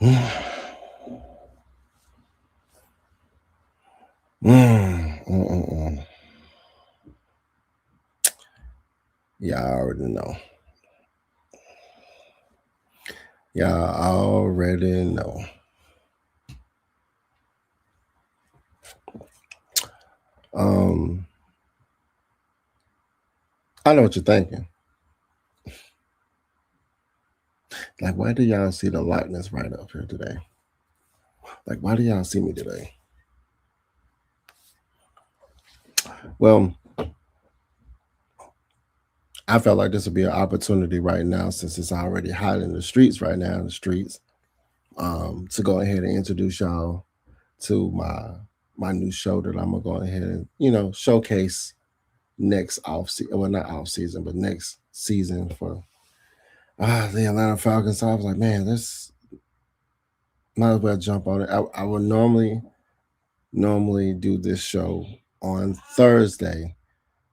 Y'all already know. Y'all already know. I know what you're thinking. Like, why do y'all see the Lochness right up here today? Like, why do y'all see me today? Well, I felt like this would be an opportunity right now, since it's already hot in the streets right now, to go ahead and introduce y'all to my new show that I'm gonna go ahead and showcase next off season. Well, not off season, but next season for the Atlanta Falcons. So I was like, man, this might as well jump on it. I would normally do this show on Thursday,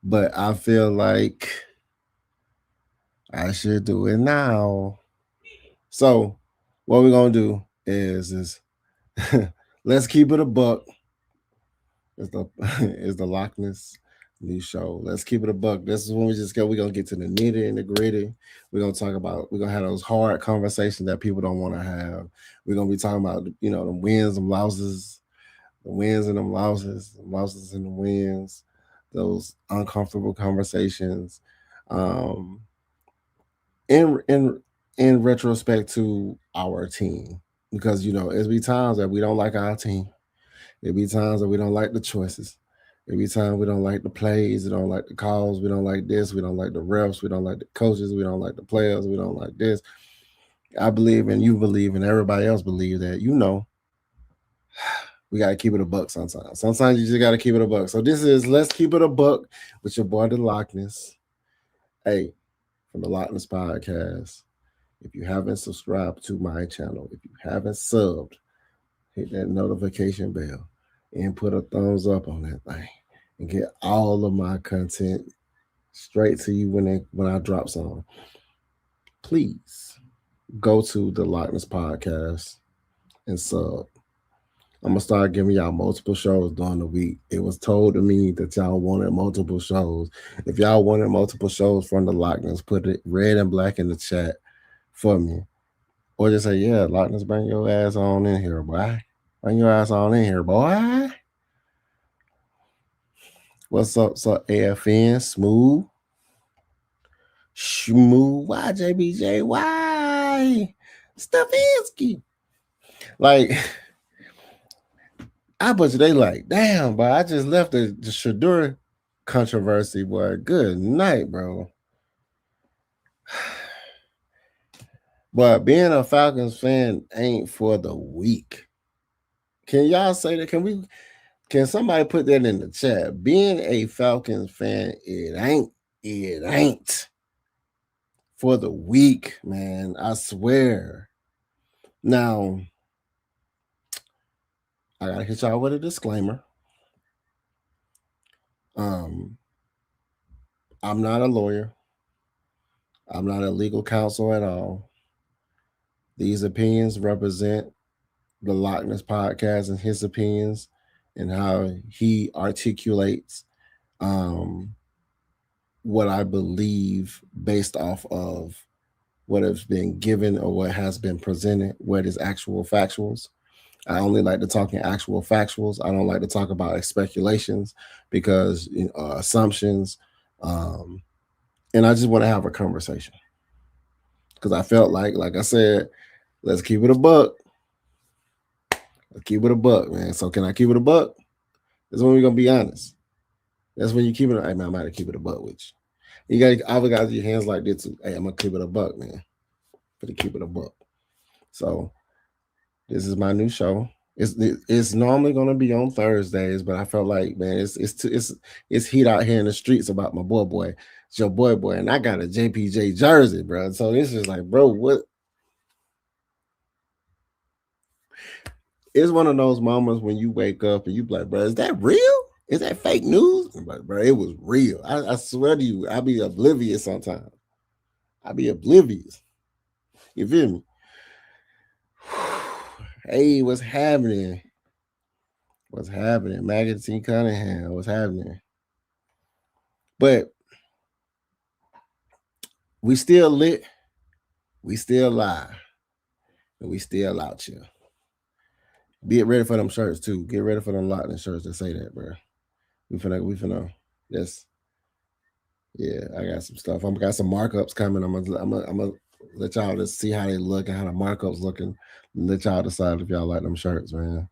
but I feel like I should do it now. So what we're gonna do is let's keep it a buck. Is the is the Lochness new show. Let's keep it a buck. This is when we're gonna get to the nitty and the gritty. We're gonna have those hard conversations that people don't want to have. We're gonna be talking about the wins and losses, the wins and them losses, the losses and the wins, those uncomfortable conversations. Um in retrospect to our team. Because it'll be times that we don't like our team. It'll be times that we don't like the choices. It'll be times we don't like the plays, we don't like the calls, we don't like this, we don't like the refs, we don't like the coaches, we don't like the players, we don't like this. I believe, and you believe, and everybody else believe that we gotta keep it a buck sometimes. Sometimes you just gotta keep it a buck. So this is Let's Keep It a Buck with your boy the Lochness. Hey, from the Lochness Podcast. If you haven't subscribed to my channel, if you haven't subbed, hit that notification bell and put a thumbs up on that thing and get all of my content straight to you when I drop some. Please go to the Lochness Podcast and sub. I'm gonna start giving y'all multiple shows during the week. It was told to me that y'all wanted multiple shows. If y'all wanted multiple shows from the Lochness, put it red and black in the chat for me. Or just say, yeah, Lochness, bring your ass on in here, boy. Bring your ass on in here, boy. What's up, AFN? Smooth. Why, JBJ? Why? Stefanski. Like, I bet you they like, damn, but I just left the Shadur controversy, boy. Good night, bro. But being a Falcons fan ain't for the weak. Can y'all say that? Can somebody put that in the chat? Being a Falcons fan, it ain't for the weak, man. I swear. Now, I gotta hit y'all with a disclaimer. I'm not a lawyer. I'm not a legal counsel at all. These opinions represent the Lochness Podcast and his opinions and how he articulates what I believe based off of what has been given or what has been presented, what is actual factuals. I only like to talk in actual factuals. I don't like to talk about speculations because assumptions. And I just want to have a conversation because I felt like I said, let's keep it a buck. Let's keep it a buck, man. So can I keep it a buck? That's when we're gonna be honest. That's when you keep it. Hey, man, I might keep it a buck with you. You got all got your hands like this. Hey, I'm gonna keep it a buck, man. To keep it a buck. So this is my new show. It's normally gonna be on Thursdays, but I felt like, man, it's heat out here in the streets about my boy. It's your boy, and I got a JPJ jersey, bro. So this is like, bro, what? It's one of those moments when you wake up and you be like, bro, is that real? Is that fake news? I'm like, bro, it was real. I swear to you, I be oblivious sometimes. I be oblivious. You feel me? Hey, what's happening? What's happening? Magazine Cunningham, what's happening? But we still lit, we still live, and we still out here. Get ready for them shirts too. Get ready for them Lochness shirts that say that, bro. We finna. Yes, yeah. I got some stuff. I got some markups coming. I'm gonna let y'all just see how they look and how the markups looking. Let y'all decide if y'all like them shirts, man.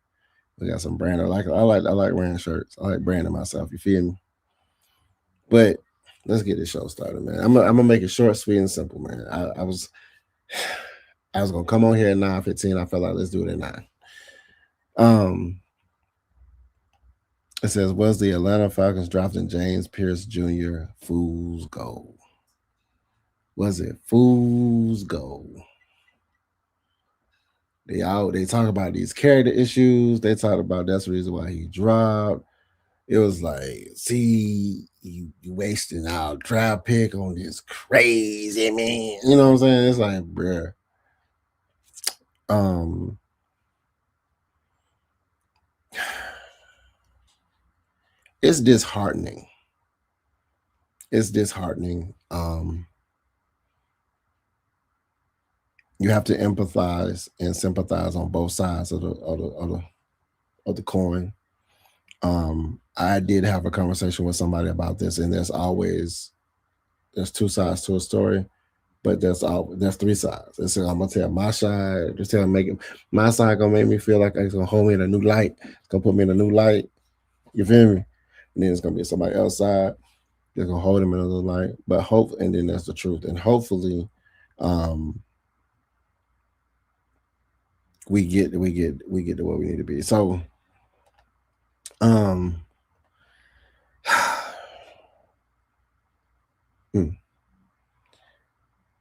We got some brand. I like wearing shirts. I like branding myself. You feel me? But let's get this show started, man. I'm gonna make it short, sweet, and simple, man. I was gonna come on here at 9:15. I felt like let's do it at 9. It says, was the Atlanta Falcons drafting James Pearce Jr. fool's gold? Was it fool's gold? They talk about these character issues. They talk about that's the reason why he dropped. It was like, see, you wasting our draft pick on this crazy man. You know what I'm saying? It's like, bruh. It's disheartening. It's disheartening. You have to empathize and sympathize on both sides of the coin. I did have a conversation with somebody about this, and there's two sides to a story, but there's three sides. And so I'm gonna tell my side, my side gonna make me feel like it's gonna hold me in a new light. It's gonna put me in a new light. You feel me? And then it's gonna be somebody else's side. They're gonna hold him in a new light. But and then that's the truth. And hopefully, we get to where we need to be. So,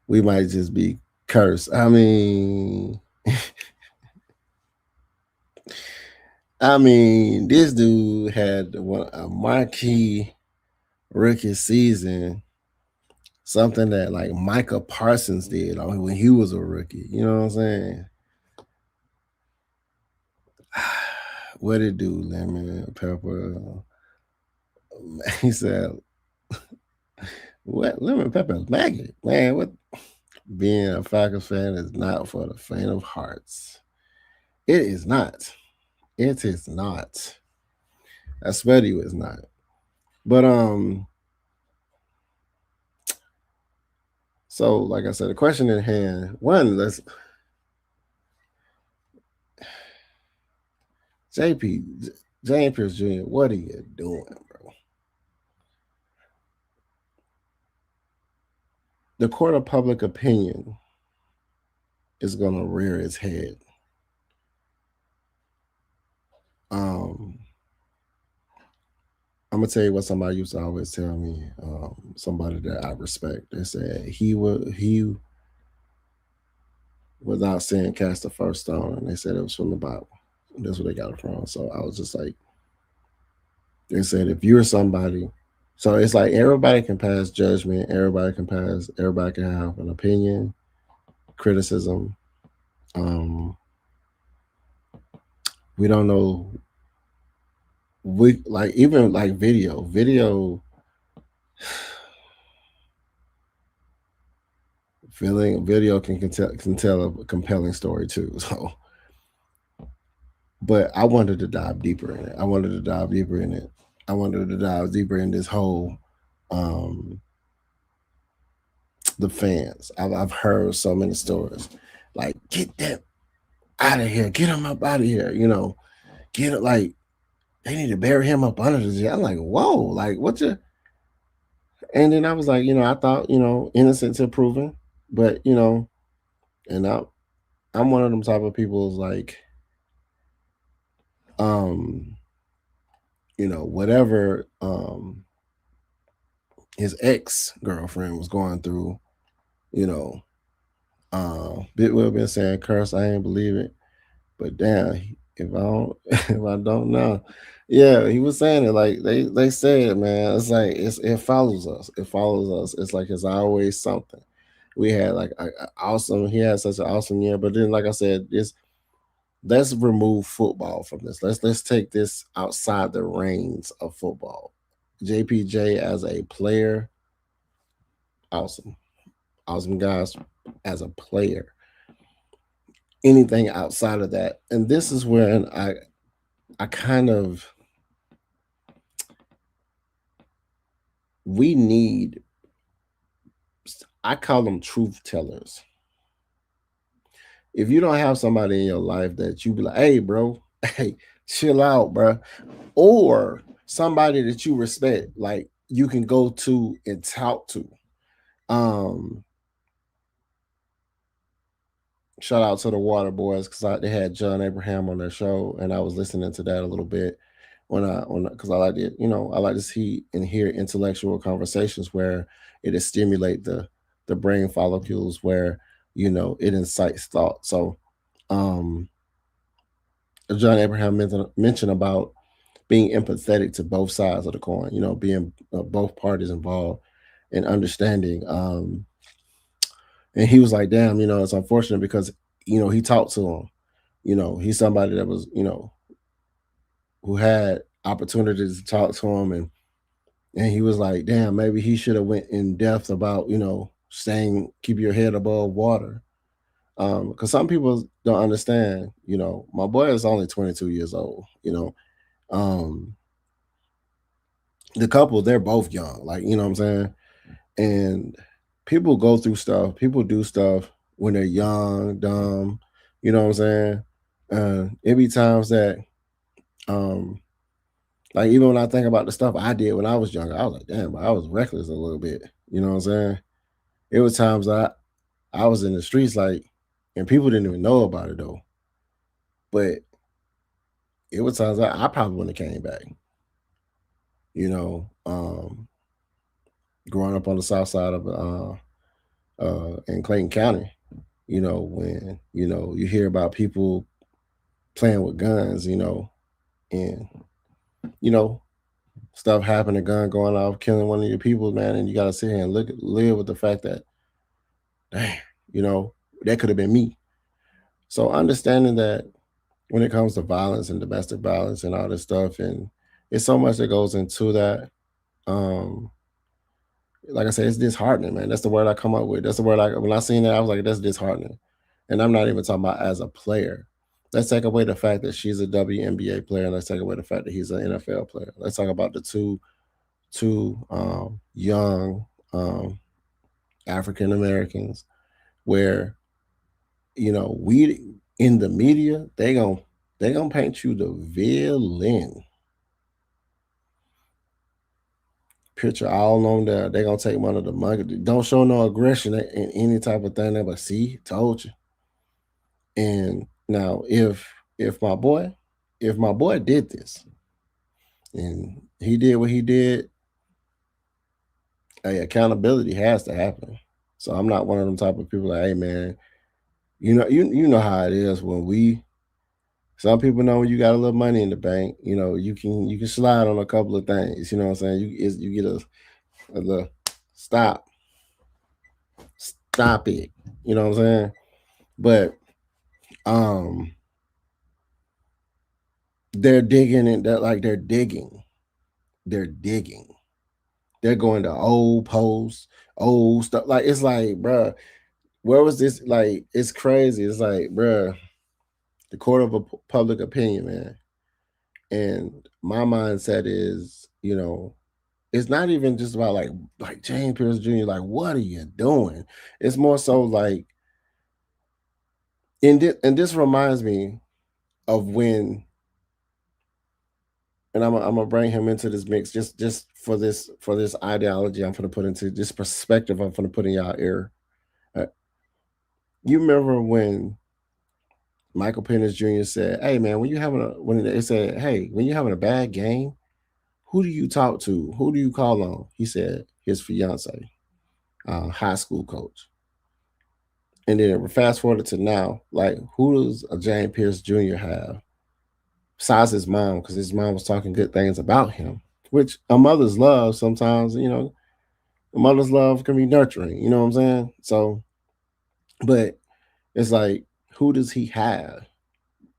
we might just be cursed. I mean, this dude had a marquee rookie season, something that like Micah Parsons did when he was a rookie. You know what I'm saying? What it do, Lemon Pepper? He said, "What Lemon Pepper is maggot, man? What? Being a Falcons fan is not for the faint of hearts. It is not. It is not. I swear to you, it's not. But so like I said, the question in hand. One, let's James Pearce Jr., what are you doing, bro? The court of public opinion is gonna rear its head. I'm gonna tell you what somebody used to always tell me. Somebody that I respect. They said he without saying cast the first stone, and they said it was from the Bible. That's where they got it from. So I was just like, they said if you're somebody, so it's like everybody can pass judgment, everybody can have an opinion, criticism. We don't know. We like even like video video can tell a compelling story too. So, but I wanted to dive deeper in it. I wanted to dive deeper in this whole the fans. I've heard so many stories like, get that out of here, get him up out of here, get it, like they need to bury him up under the jail. I'm like, whoa, like what you. And then I was like, I thought, innocent till proven, but and I'm one of them type of people like, whatever his ex-girlfriend was going through, Bit Will been saying curse, I ain't believe it. But damn, if I don't know. Yeah, he was saying it like they said, man. It's like it follows us. It follows us. It's like it's always something. We had like awesome. He had such an awesome year, but then like I said, let's remove football from this. Let's take this outside the reins of football. JPJ as a player, awesome. Awesome guys as a player. Anything outside of that. And this is where I kind of we need, I call them truth tellers. If you don't have somebody in your life that you be like, hey, bro, hey, chill out, bro, or somebody that you respect, like you can go to and talk to. Um, Shout out to the Water Boys because they had John Abraham on their show, and I was listening to that a little bit when because I like it, I like to see and hear intellectual conversations where it is stimulate the brain follicles where it incites thought. So, um, John Abraham mentioned about being empathetic to both sides of the coin, being both parties involved and understanding. And he was like, damn, it's unfortunate because, he talked to him. He's somebody that was, who had opportunities to talk to him, and he was like, damn, maybe he should have went in depth about, saying keep your head above water. Because some people don't understand, my boy is only 22 years old, um, the couple, they're both young, like, you know what I'm saying? And people go through stuff, people do stuff when they're young, dumb, you know what I'm saying? It be times that, um, like, even when I think about the stuff I did when I was younger, I was like, damn, I was reckless a little bit, you know what I'm saying? It was times I was in the streets, like, and people didn't even know about it though. But it was times I probably wouldn't have came back, you know. Growing up on the south side of in Clayton County, when you hear about people playing with guns, and you know stuff happened, a gun going off, killing one of your people, man, and you got to sit here and live with the fact that, damn, you know, that could have been me. So understanding that when it comes to violence and domestic violence and all this stuff, and it's so much that goes into that. Um, like I said, it's disheartening, man. That's the word I come up with. That's the word when I seen that, I was like, that's disheartening. And I'm not even talking about as a player. Let's take away the fact that she's a WNBA player, and let's take away the fact that he's an NFL player. Let's talk about the two young African Americans where we in the media they gonna paint you the villain picture all on there. They gonna take one of the money. Don't show no aggression in any type of thing. But see, told you. And now if my boy, if my boy did this and he did what he did, hey, accountability has to happen. So I'm not one of them type of people like, hey man, you know how it is when we. Some people know when you got a little money in the bank, you can slide on a couple of things. You know what I'm saying? You get a little stop, stop it. You know what I'm saying? But um, they're digging and they're digging. They're going to old posts, old stuff. Like it's like, bruh, where was this? Like it's crazy. It's like, bruh, the court of a public opinion, man. And my mindset is, it's not even just about like James Pearce Jr. Like, what are you doing? It's more so like, and this reminds me of when, and I'm gonna bring him into this mix just for this ideology I'm gonna put into this perspective I'm gonna put in y'all ear. Uh, you remember when Michael Penix Jr. said, "Hey man, when they said, hey, when you're having a bad game, who do you talk to? Who do you call on?" He said his fiance, high school coach. And then fast forward to now, like who does a James Pearce Jr. have? Besides his mom, because his mom was talking good things about him, which a mother's love sometimes, a mother's love can be nurturing, you know what I'm saying? So, but it's like, who does he have?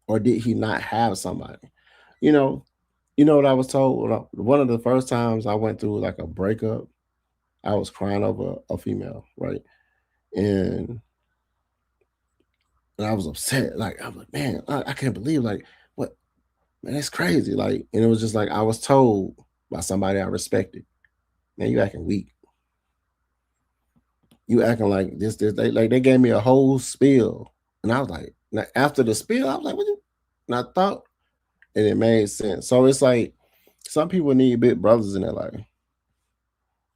or did he not have somebody? You know, you know what I was told? One of the first times I went through like a breakup, I was crying over a female, right? And I was upset. Like I was like, man, I can't believe like what man, that's crazy. Like, and it was just like I was told by somebody I respected, man, you acting weak. You acting like this. They gave me a whole spiel, and I was like, now, after the spiel, I was like, what? And I thought, and it made sense. So it's like some people need big brothers in their life.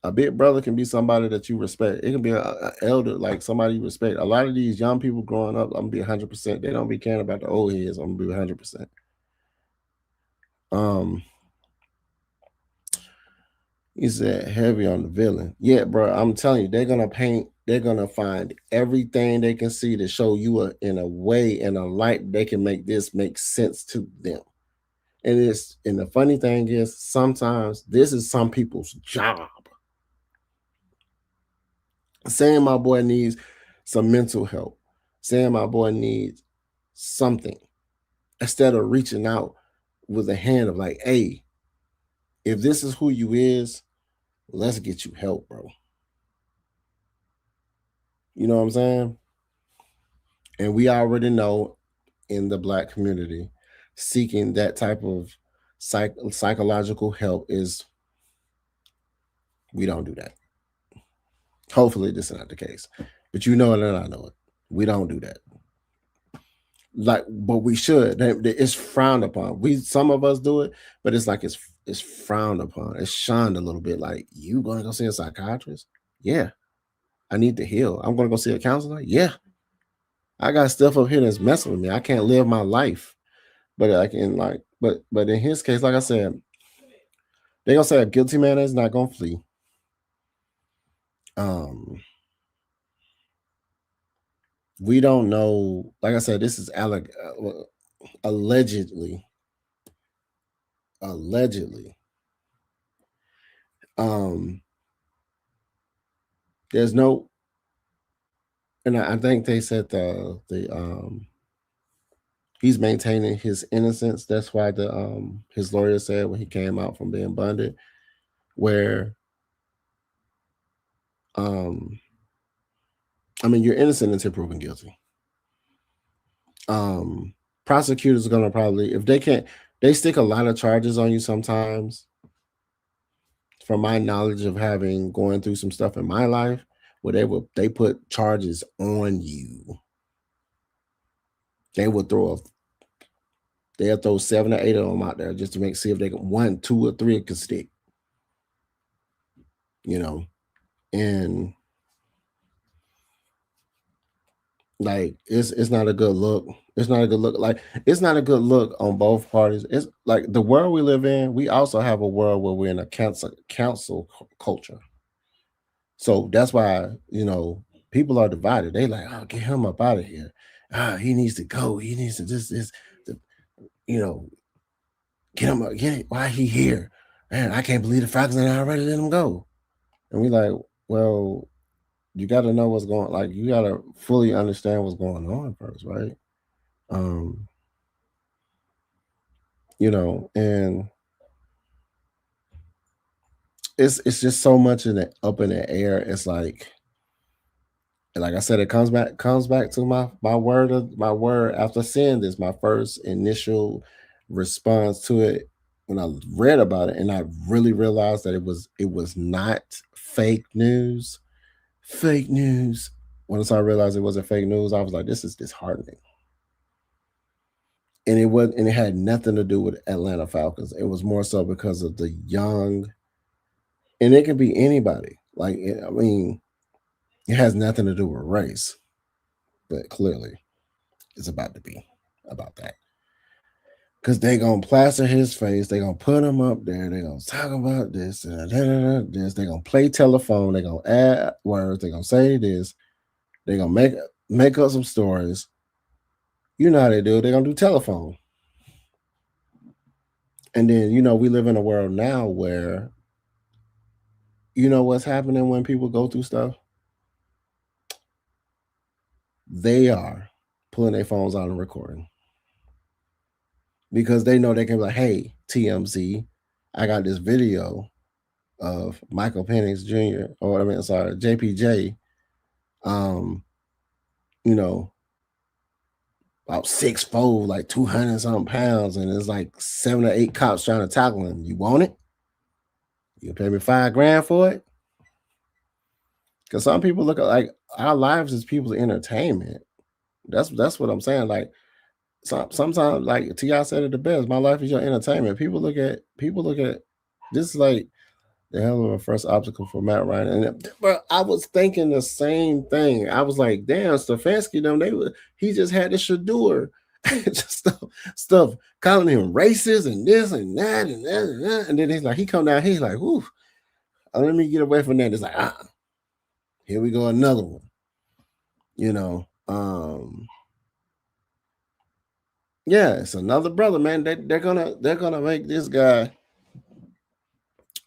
A big brother can be somebody that you respect. It can be a elder, like somebody you respect. A lot of these young people growing up, I'm gonna be 100%. They don't be caring about the old heads. I'm gonna be 100%. Um, he said heavy on the villain. Yeah, bro. I'm telling you, they're gonna paint. They're gonna find everything they can see to show you in a way, in a light they can make this make sense to them. And the funny thing is, sometimes this is some people's job. Saying my boy needs some mental help, saying my boy needs something, instead of reaching out with a hand of like, hey, if this is who you is, let's get you help, bro. You know what I'm saying? And we already know in the black community, seeking that type of psychological help is, we don't do that. Hopefully, this is not the case, but you know it and I know it. We don't do that. Like, but we should. It's frowned upon. Some of us do it, but it's like it's frowned upon. It's shunned a little bit. Like, you gonna go see a psychiatrist? Yeah. I need to heal. I'm gonna go see a counselor. Yeah. I got stuff up here that's messing with me. I can't live my life. But I can but in his case, like I said, they're gonna say a guilty man is not gonna flee. Um, we don't know. Like I said, this is allegedly, allegedly. Um, there's no, and I think they said he's maintaining his innocence. That's why his lawyer said when he came out from being bonded, where um, I mean, you're innocent until proven guilty. Prosecutors are gonna probably, if they can't, they stick a lot of charges on you sometimes. From my knowledge of having going through some stuff in my life, where they put charges on you. They will they'll throw 7 or 8 of them out there just to see if they can 1, 2, or 3 can stick. You know, and like it's not a good look. It's not a good look. Like, it's not a good look on both parties. It's like the world we live in. We also have a world where we're in a council culture. So that's why, people are divided. They like, oh, get him up out of here. He needs to go. He needs to this, you know, get him up. Get it. Why he here? Man, I can't believe the Falcons ain't already let him go. And we like, well, you got to know what's going. Like, you got to fully understand what's going on first, right? Um, and it's just so much up in the air. It's like I said, it comes back to my word after seeing this. My first initial response to it when I read about it, and I really realized that it was not fake news. Fake news. Once I realized it wasn't fake news, I was like, this is disheartening. And it had nothing to do with Atlanta Falcons. It was more so because of the young, and it can be anybody. Like, I mean, it has nothing to do with race, but clearly it's about to be about that. Because they gonna plaster his face, they gonna put him up there, they gonna talk about this and this, they gonna play telephone, they gonna add words, they gonna say this, they gonna make up some stories. You know how they do, they gonna do telephone. And then, we live in a world now where, what's happening when people go through stuff? They are pulling their phones out and recording. because they know they can be like, hey, TMZ, I got this video of Michael Penix Jr. or I mean, sorry, JPJ, you know, about 6'4", like 200 something pounds, and there's like 7 or 8 cops trying to tackle him. You want it? You pay me $5,000 for it? Because some people look at like our lives as people's entertainment. That's what I'm saying. Like sometimes, like T.I. said it the best. My life is your entertainment. People look at this is like the hell of a first obstacle for Matt Ryan. And but I was thinking the same thing. I was like, damn, Stefanski, he just had the Shador. Just stuff calling him racist and this and that and that and that. And then he come down, he's like, whoo, let me get away from that. It's like, here we go, another one. Yeah, it's another brother, man. They're gonna make this guy.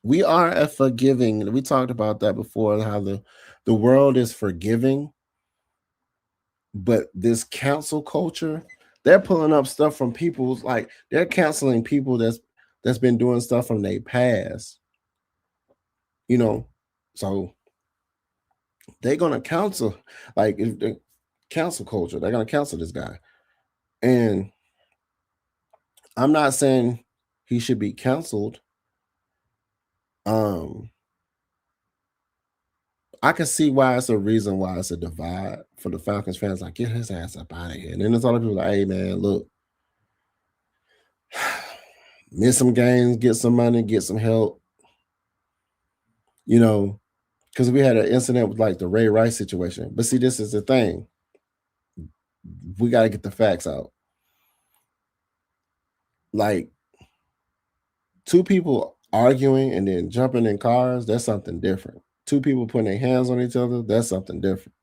We are a forgiving. We talked about that before, how the world is forgiving, but this cancel culture, they're pulling up stuff from people's like they're canceling people that's been doing stuff from their past. So they're gonna cancel, like if the cancel culture, they're gonna cancel this guy. And I'm not saying he should be canceled. I can see why it's a reason why it's a divide for the Falcons fans. Like, get his ass up out of here. And then there's other people like, hey man, look, miss some games, get some money, get some help. Because we had an incident with like the Ray Rice situation. But see, this is the thing. We got to get the facts out. Like, two people arguing and then jumping in cars, that's something different. Two people putting their hands on each other, that's something different.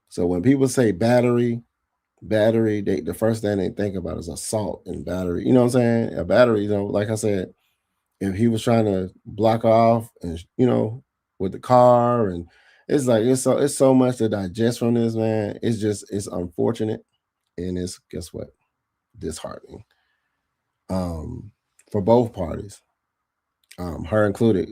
So when people say battery, the first thing they think about is assault and battery. You know what I'm saying? A battery, like I said, if he was trying to block off and with the car, and it's like it's so much to digest from this, man. It's unfortunate, and it's, guess what, disheartening for both parties, her included.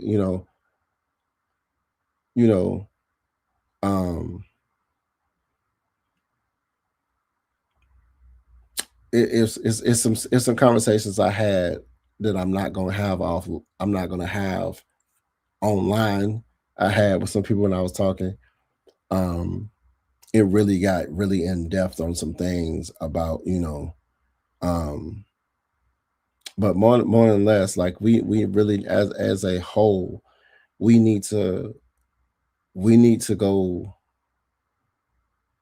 It's some conversations I had that I'm not gonna have online. I had with some people when I was talking. It really got really in depth on some things about but more than less, like we really as a whole, we need to go.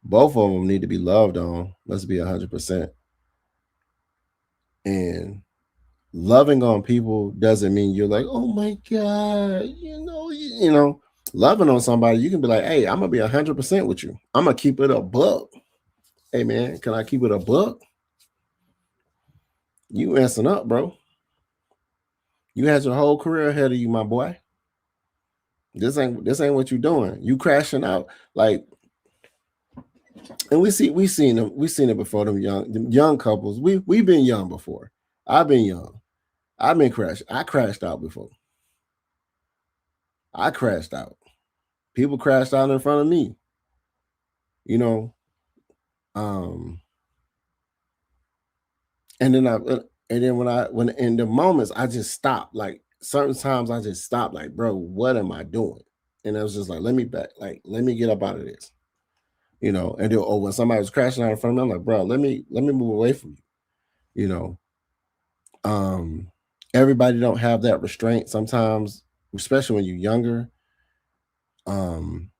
Both of them need to be loved on. Let's be 100%. And loving on people doesn't mean you're like, oh my God, loving on somebody, you can be like, hey, I'm gonna be 100% with you. I'm gonna keep it a buck. Hey man, can I keep it a buck? You messing up, bro. You had your whole career ahead of you, my boy. This ain't what you doing. You crashing out. Like, and we've seen it before, them young couples. We've been young before. I've been young. I've been crashed. I crashed out before. I crashed out. People crashed out in front of me. And then when in the moments, I just stopped. Like, certain times I just stopped. Like, bro, what am I doing? And I was just like, let me get up out of this. And then, when somebody was crashing out in front of me, I'm like, bro, let me move away from you. Everybody don't have that restraint sometimes, especially when you're younger. And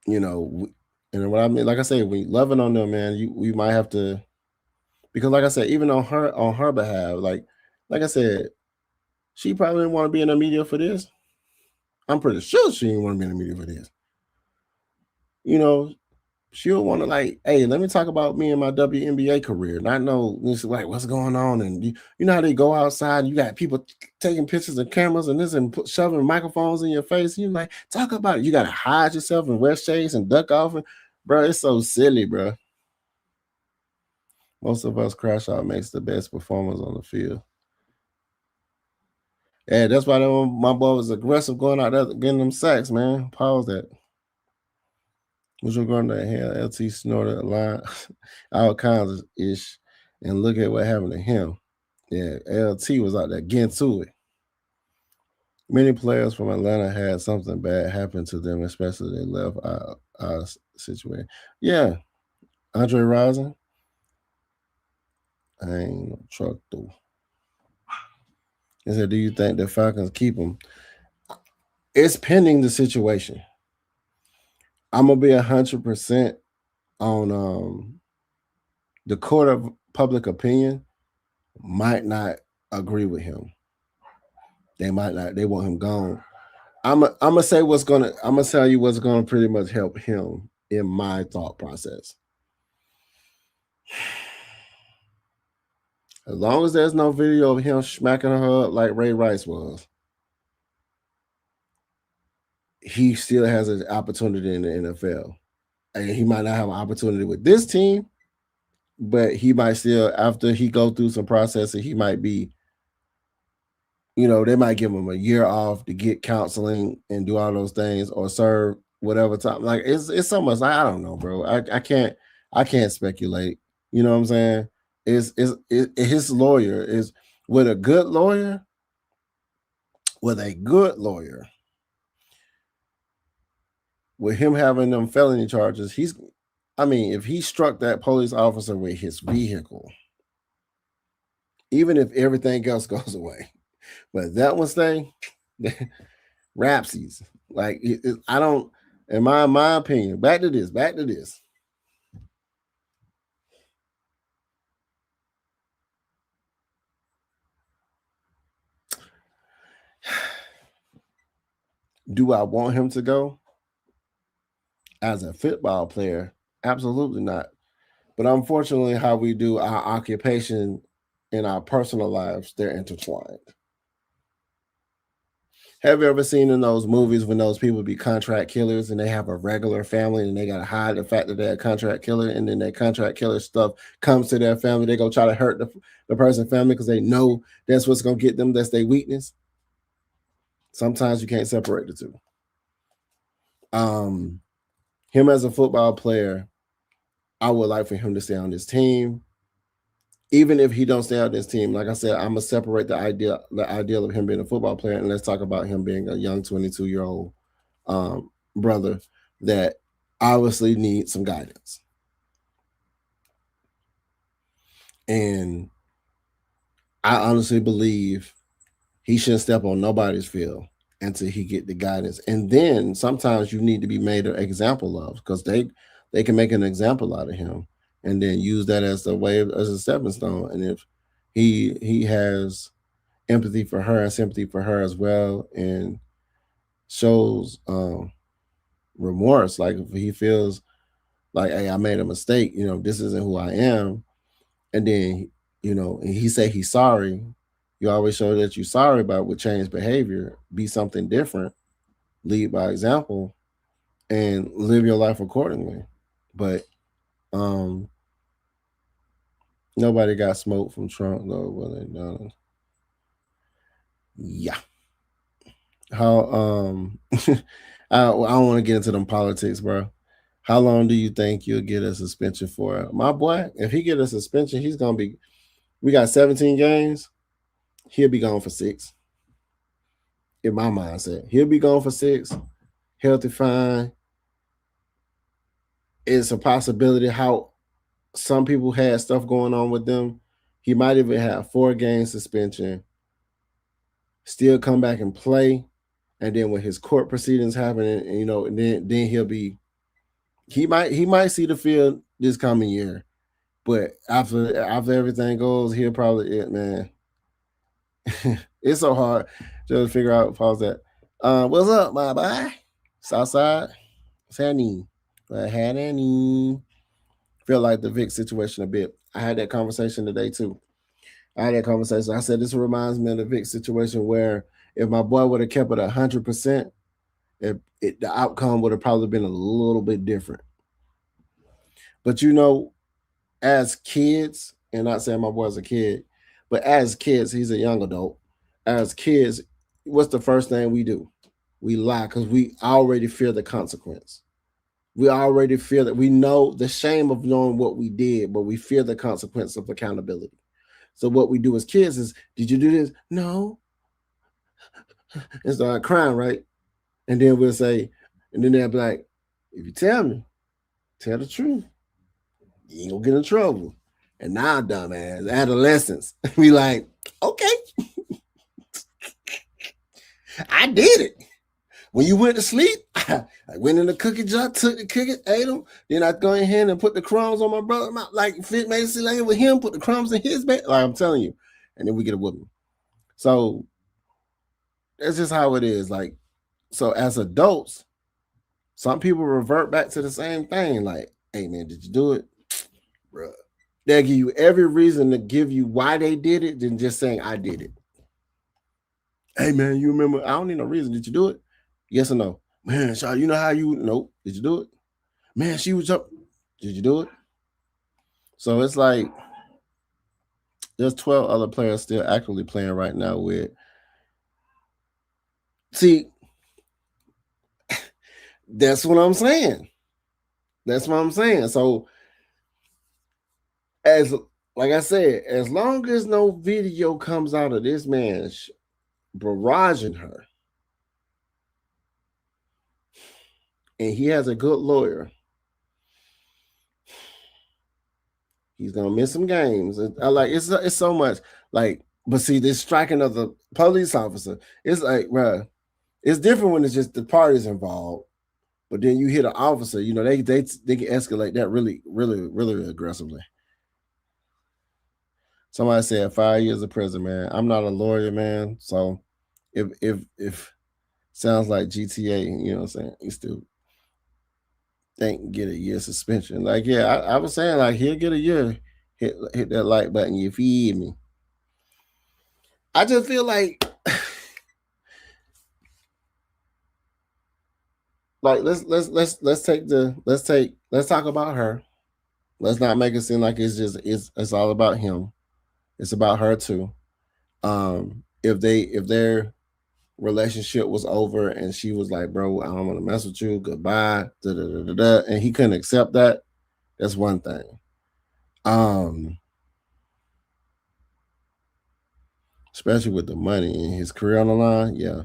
what I mean, like I say, when you're loving on them, man, we might have to, because like I said, even on her behalf, like I said, she probably didn't want to be in the media for this. I'm pretty sure she didn't want to be in the media for this. She'll want to, like, hey, let me talk about me and my WNBA career. And I know it's like, what's going on? And you know how they go outside, you got people taking pictures and cameras and this and shoving microphones in your face. And you're like, talk about it. You got to hide yourself and wear shades and duck off. And bro, it's so silly, bro. Most of us crash out makes the best performers on the field. Yeah, that's why my boy was aggressive going out there getting them sacks, man. Pause that. Was you going to hell? LT snorted a line, all kinds of ish, and look at what happened to him. Yeah, LT was out there getting to it. Many players from Atlanta had something bad happen to them, especially they left our situation. Yeah, Andre Rison, I ain't no truck through. He said, "Do you think the Falcons keep him?" It's pending the situation. I'm gonna be 100% on the court of public opinion might not agree with him. They might not. They want him gone. I'm gonna say what's gonna. I'm gonna tell you what's gonna pretty much help him in my thought process. As long as there's no video of him smacking her up like Ray Rice was, he still has an opportunity in the NFL. And he might not have an opportunity with this team, but he might still, after he go through some processing, he might be, they might give him a year off to get counseling and do all those things or serve whatever time. Like it's so much. I don't know, bro. I can't speculate. You know what I'm saying? His lawyer is with a good lawyer, with him having them felony charges, if he struck that police officer with his vehicle, even if everything else goes away, but that one stay, rapsies. Like I don't, in my opinion, back to this. Do I want him to go? As a football player, absolutely not. But unfortunately, how we do our occupation and our personal lives, they're intertwined. Have you ever seen in those movies when those people be contract killers and they have a regular family and they got to hide the fact that they're a contract killer, and then that contract killer stuff comes to their family, they go try to hurt the person's family because they know that's what's going to get them, that's their weakness. Sometimes you can't separate the two. Him as a football player, I would like for him to stay on this team. Even if he don't stay on this team, like I said, I'm gonna separate the ideal of him being a football player, and let's talk about him being a young 22-year-old brother that obviously needs some guidance. And I honestly believe he shouldn't step on nobody's field until he get the guidance. And then sometimes you need to be made an example of, because they can make an example out of him and then use that as a way as a stepping stone. And if he has empathy for her and sympathy for her as well, and shows remorse, like if he feels like, hey, I made a mistake, this isn't who I am, and then and he say he's sorry, you always show that you're sorry, but with change behavior, be something different, lead by example, and live your life accordingly. But nobody got smoked from Trump though, well, they done. Yeah. How I don't want to get into them politics, bro. How long do you think you'll get a suspension for? My boy, if he get a suspension, he's gonna be. We got 17 games. He'll be gone for 6. In my mindset, he'll be gone for 6. Healthy, fine. It's a possibility how some people had stuff going on with them. He might even have 4-game suspension. Still come back and play, and then when his court proceedings happen, and then he'll be. He might see the field this coming year, but after everything goes, he'll probably man. It's so hard to figure out. Pause that. What's up, my boy? Southside. What's happening? Feel like the Vic situation a bit. I had that conversation today too. I said this reminds me of the Vic situation where if my boy would have kept it 100%, the outcome would have probably been a little bit different. But as kids, and not saying my boy's a kid, but as kids, he's a young adult. As kids, what's the first thing we do? We lie because we already fear the consequence. We already fear that we know the shame of knowing what we did, but we fear the consequence of accountability. So what we do as kids is, did you do this? No. And start crying, right? And then we'll say, and then they'll be like, if you tell me, tell the truth, you ain't gonna get in trouble. And now, dumbass, adolescents, we like, okay, I did it. When you went to sleep, I went in the cookie jar, took the cookies, ate them. Then I go ahead and put the crumbs on my brother, like fit made it like with him, put the crumbs in his bed. Like I'm telling you, and then we get a whooping. So that's just how it is. Like, so as adults, some people revert back to the same thing. Like, hey man, did you do it, bro? They'll give you every reason to give you why they did it than just saying I did it. Hey man, you remember? I don't need no reason. Did you do it? Yes or no? Man, Shaw, you know how you nope. Did you do it? Man, she was up. Did you do it? So it's like there's 12 other players still actively playing right now with. See, that's what I'm saying. That's what I'm saying. So as like I said, as long as no video comes out of this man barraging her, and he has a good lawyer, he's gonna miss some games. I like it's so much like, but see, this striking of the police officer, it's like, bruh, it's different when it's just the parties involved. But then you hit an officer, you know, they can escalate that really, really, really aggressively. Somebody said 5 years of prison, man. I'm not a lawyer, man. So if sounds like GTA, you know what I'm saying? You still think get a year suspension. Like, yeah, I was saying like he'll get a year. Hit that like button, you feed me. I just feel like let's talk about her. Let's not make it seem like it's all about him. It's about her too. If their relationship was over and she was like, bro, I don't want to mess with you, goodbye, and he couldn't accept that, that's one thing. Especially with the money and his career on the line, yeah.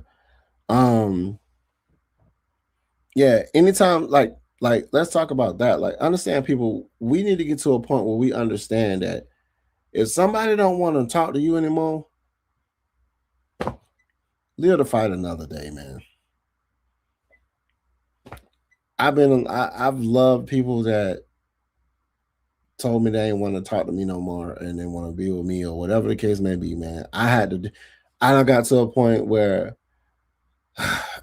Yeah, anytime like let's talk about that. Like, understand, people, we need to get to a point where we understand that if somebody don't want to talk to you anymore, live to fight another day, man. I've loved people that told me they didn't want to talk to me no more and they want to be with me or whatever the case may be, man. I got to a point where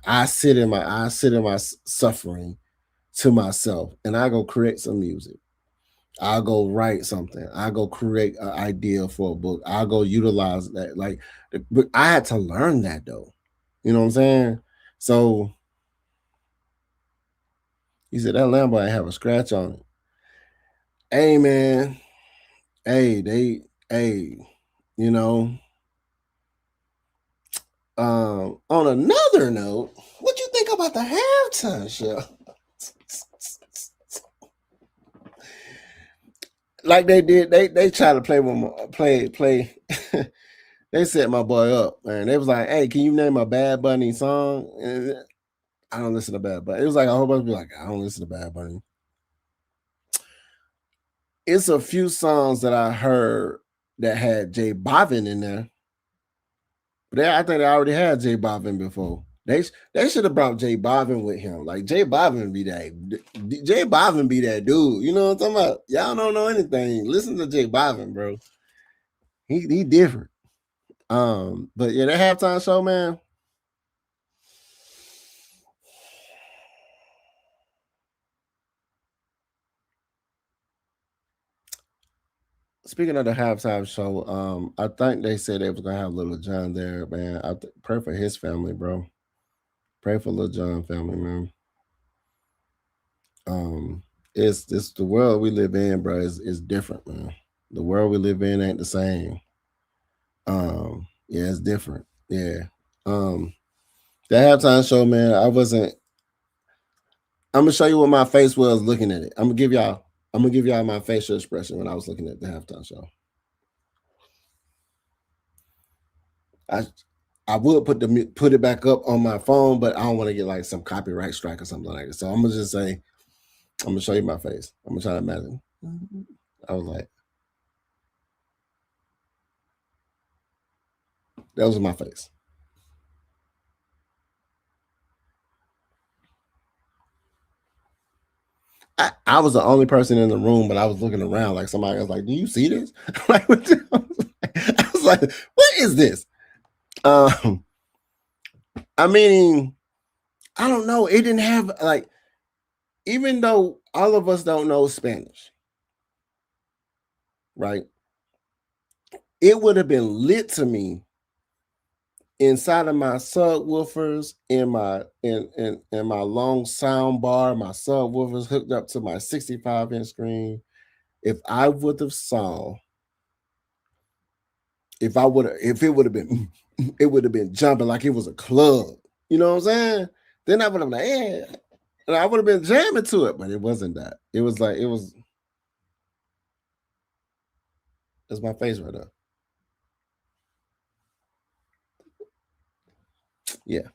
I sit in my suffering to myself and I go create some music. I'll go write something. I'll go create an idea for a book. I'll go utilize that. Like, but I had to learn that though. You know what I'm saying? So he said that Lambo ain't have a scratch on it. Hey man, hey, you know. On another note, what you think about the halftime show? Like they did, they try to play. They set my boy up, man. They was like, "Hey, can you name a Bad Bunny song?" And I don't listen to Bad Bunny. It was like a whole bunch of people like, "I don't listen to Bad Bunny." It's a few songs that I heard that had J Balvin in there, but I think they already had J Balvin before. They should have brought J Balvin with him. Like J Balvin be that dude. You know what I'm talking about? Y'all don't know anything. Listen to J Balvin, bro. He different. But yeah, that halftime show, man. Speaking of the halftime show, I think they said they was gonna have Little John there, man. Pray for his family, bro. Pray for Little John family, man. It's the world we live in, bro. Is different, man. The world we live in ain't the same. Yeah, it's different. Yeah. The halftime show, man, I wasn't. I'm gonna show you what my face was looking at it. I'm gonna give y'all my facial expression when I was looking at the halftime show. I I would put it back up on my phone, but I don't want to get like some copyright strike or something like that. So I'm gonna just say, I'm gonna show you my face. I'm gonna try to imagine. I was like, that was my face. I was the only person in the room, but I was looking around like somebody was like, "Do you see this?" Like, I was like, "What is this?" Um, I mean, I don't know. It didn't have like, even though all of us don't know Spanish, right? It would have been lit to me inside of my subwoofers in my long sound bar, my subwoofers hooked up to my 65-inch screen. If I would have saw, if it would have been, it would have been jumping like it was a club. You know what I'm saying? Then I would have been like, yeah. And I would have been jamming to it, but it wasn't that. It was like, it's my face right now. Yeah.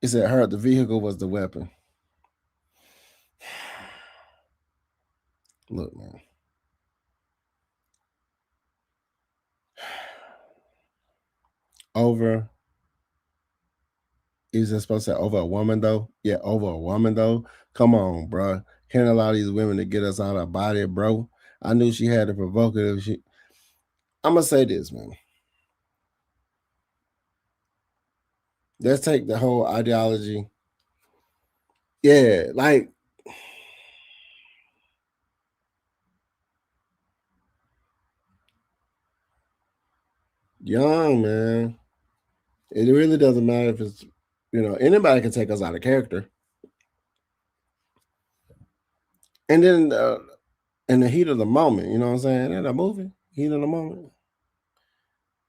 It said her, the vehicle was the weapon. Look, man. Over, is it supposed to say over a woman though? Yeah, over a woman though. Come on, bro. Can't allow these women to get us out of our body, bro. I knew she had to provoke it. I'm gonna say this, man. Let's take the whole ideology. Yeah, like young, man. It really doesn't matter if it's, anybody can take us out of character. And then in the heat of the moment, you know what I'm saying? In a movie, heat of the moment.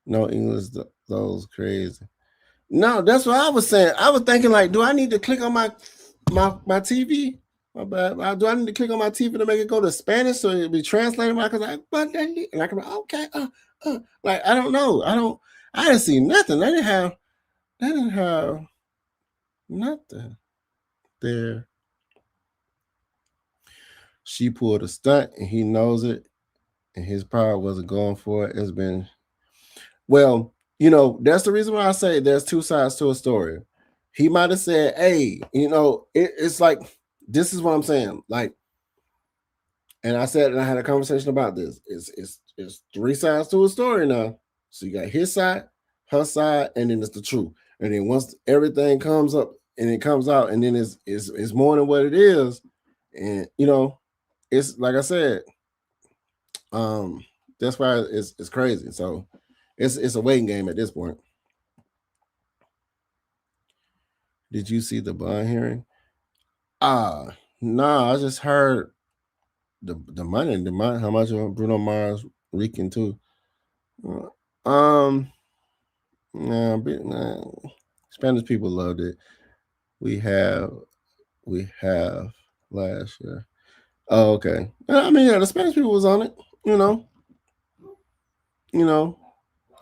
No English, those crazy. No, that's what I was saying. I was thinking like, do I need to click on my TV? My bad. Do I need to click on my TV to make it go to Spanish so it be translated? Because and I can be okay. Like I don't know. I didn't see nothing. They didn't have nothing there. She pulled a stunt and he knows it, and his pride wasn't going for it. It's been, well, that's the reason why I say there's two sides to a story. He might have said, hey, it's like, this is what I'm saying. Like, and I said, and I had a conversation about this. It's three sides to a story now. So you got his side, her side, and then it's the truth. And then once everything comes up and it comes out, and then it's more than what it is. And it's like I said, that's why it's crazy. So it's a waiting game at this point. Did you see the bond hearing? No, I just heard the money, how much of Bruno Mars reeking too. Um, nah, Spanish people loved it. We have last year. Oh, okay. I mean, yeah, the Spanish people was on it. You know, you know.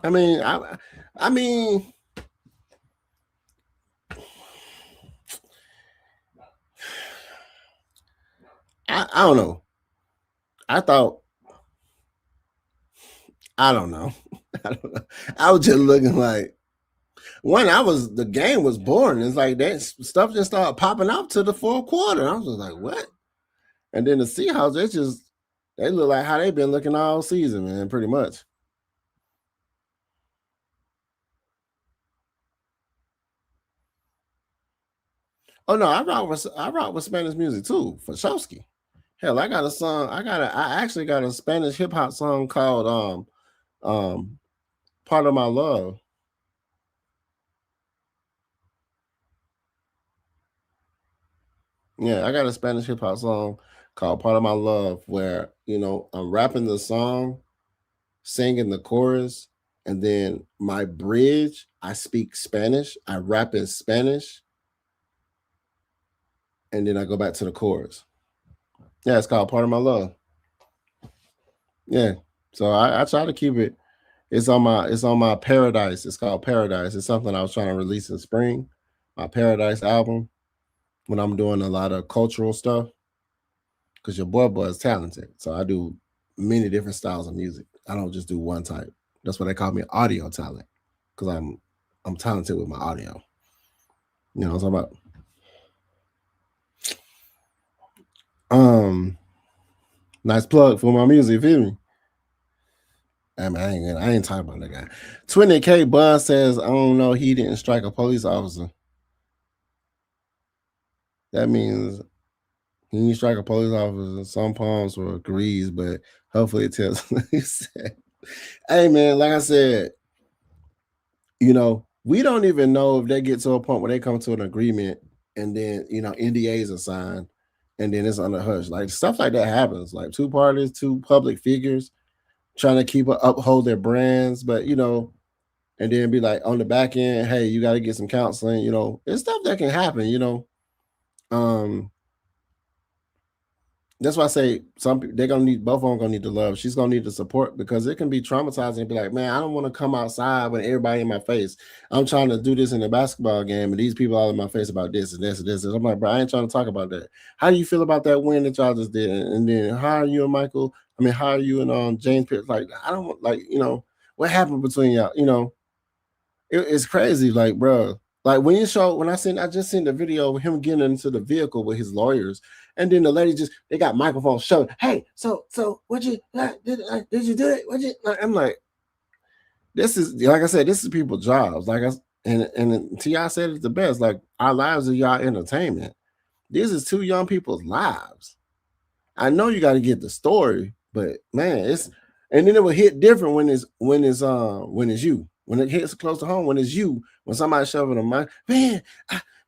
I mean, I mean, I don't know. I thought I don't know. I don't know. I was just looking like the game was boring. It's like that stuff just started popping up to the fourth quarter. I was just like, what? And then the Seahawks, they look like how they've been looking all season, man, pretty much. Oh no, I rock with Spanish music too, for Showski. Hell, I got a song. I actually got a Spanish hip hop song called Part of My Love. Yeah, I got a Spanish hip hop song called Part of My Love, where, I'm rapping the song, singing the chorus, and then my bridge, I speak Spanish. I rap in Spanish, and then I go back to the chorus. Yeah, it's called Part of My Love. Yeah. So I try to keep it. It's on my Paradise. It's called Paradise. It's something I was trying to release in spring. My Paradise album, when I'm doing a lot of cultural stuff, because your boy is talented. So I do many different styles of music. I don't just do one type. That's why they call me audio talent, because I'm talented with my audio. You know what I'm talking about? Nice plug for my music, feel me? I ain't talking about that guy. 20K Buzz says, I don't know, he didn't strike a police officer. That means he didn't strike a police officer. Some palms were agrees, but hopefully it tells. He said, hey man, like I said, we don't even know if they get to a point where they come to an agreement and then, NDAs are signed and then it's under hush. Like stuff like that happens. Like two parties, two public figures trying to uphold their brands, but and then be like on the back end, hey, you got to get some counseling. It's stuff that can happen. Um, that's why I say some people, they're gonna need, both of them gonna need the love. She's gonna need the support, because it can be traumatizing and be like, man, I don't want to come outside when everybody in my face. I'm trying to do this in a basketball game, and these people all in my face about this and this and this. And I'm like, bro, I ain't trying to talk about that. How do you feel about that win that y'all just did? And then how are you and Michael? I mean, how are you and James Pearce? Like, I don't like, what happened between y'all? It's crazy, like, bro. Like when I just seen the video of him getting into the vehicle with his lawyers, and then the lady they got microphones showing, hey, so what you did you do it? What you? I'm like, this is, like I said, this is people's jobs. Like and T.I. said it the best. Like, our lives are y'all entertainment. This is two young people's lives. I know you got to get the story, but man, and then it will hit different when it's you. When it hits close to home, when it's you, when somebody's shoving a mic, man,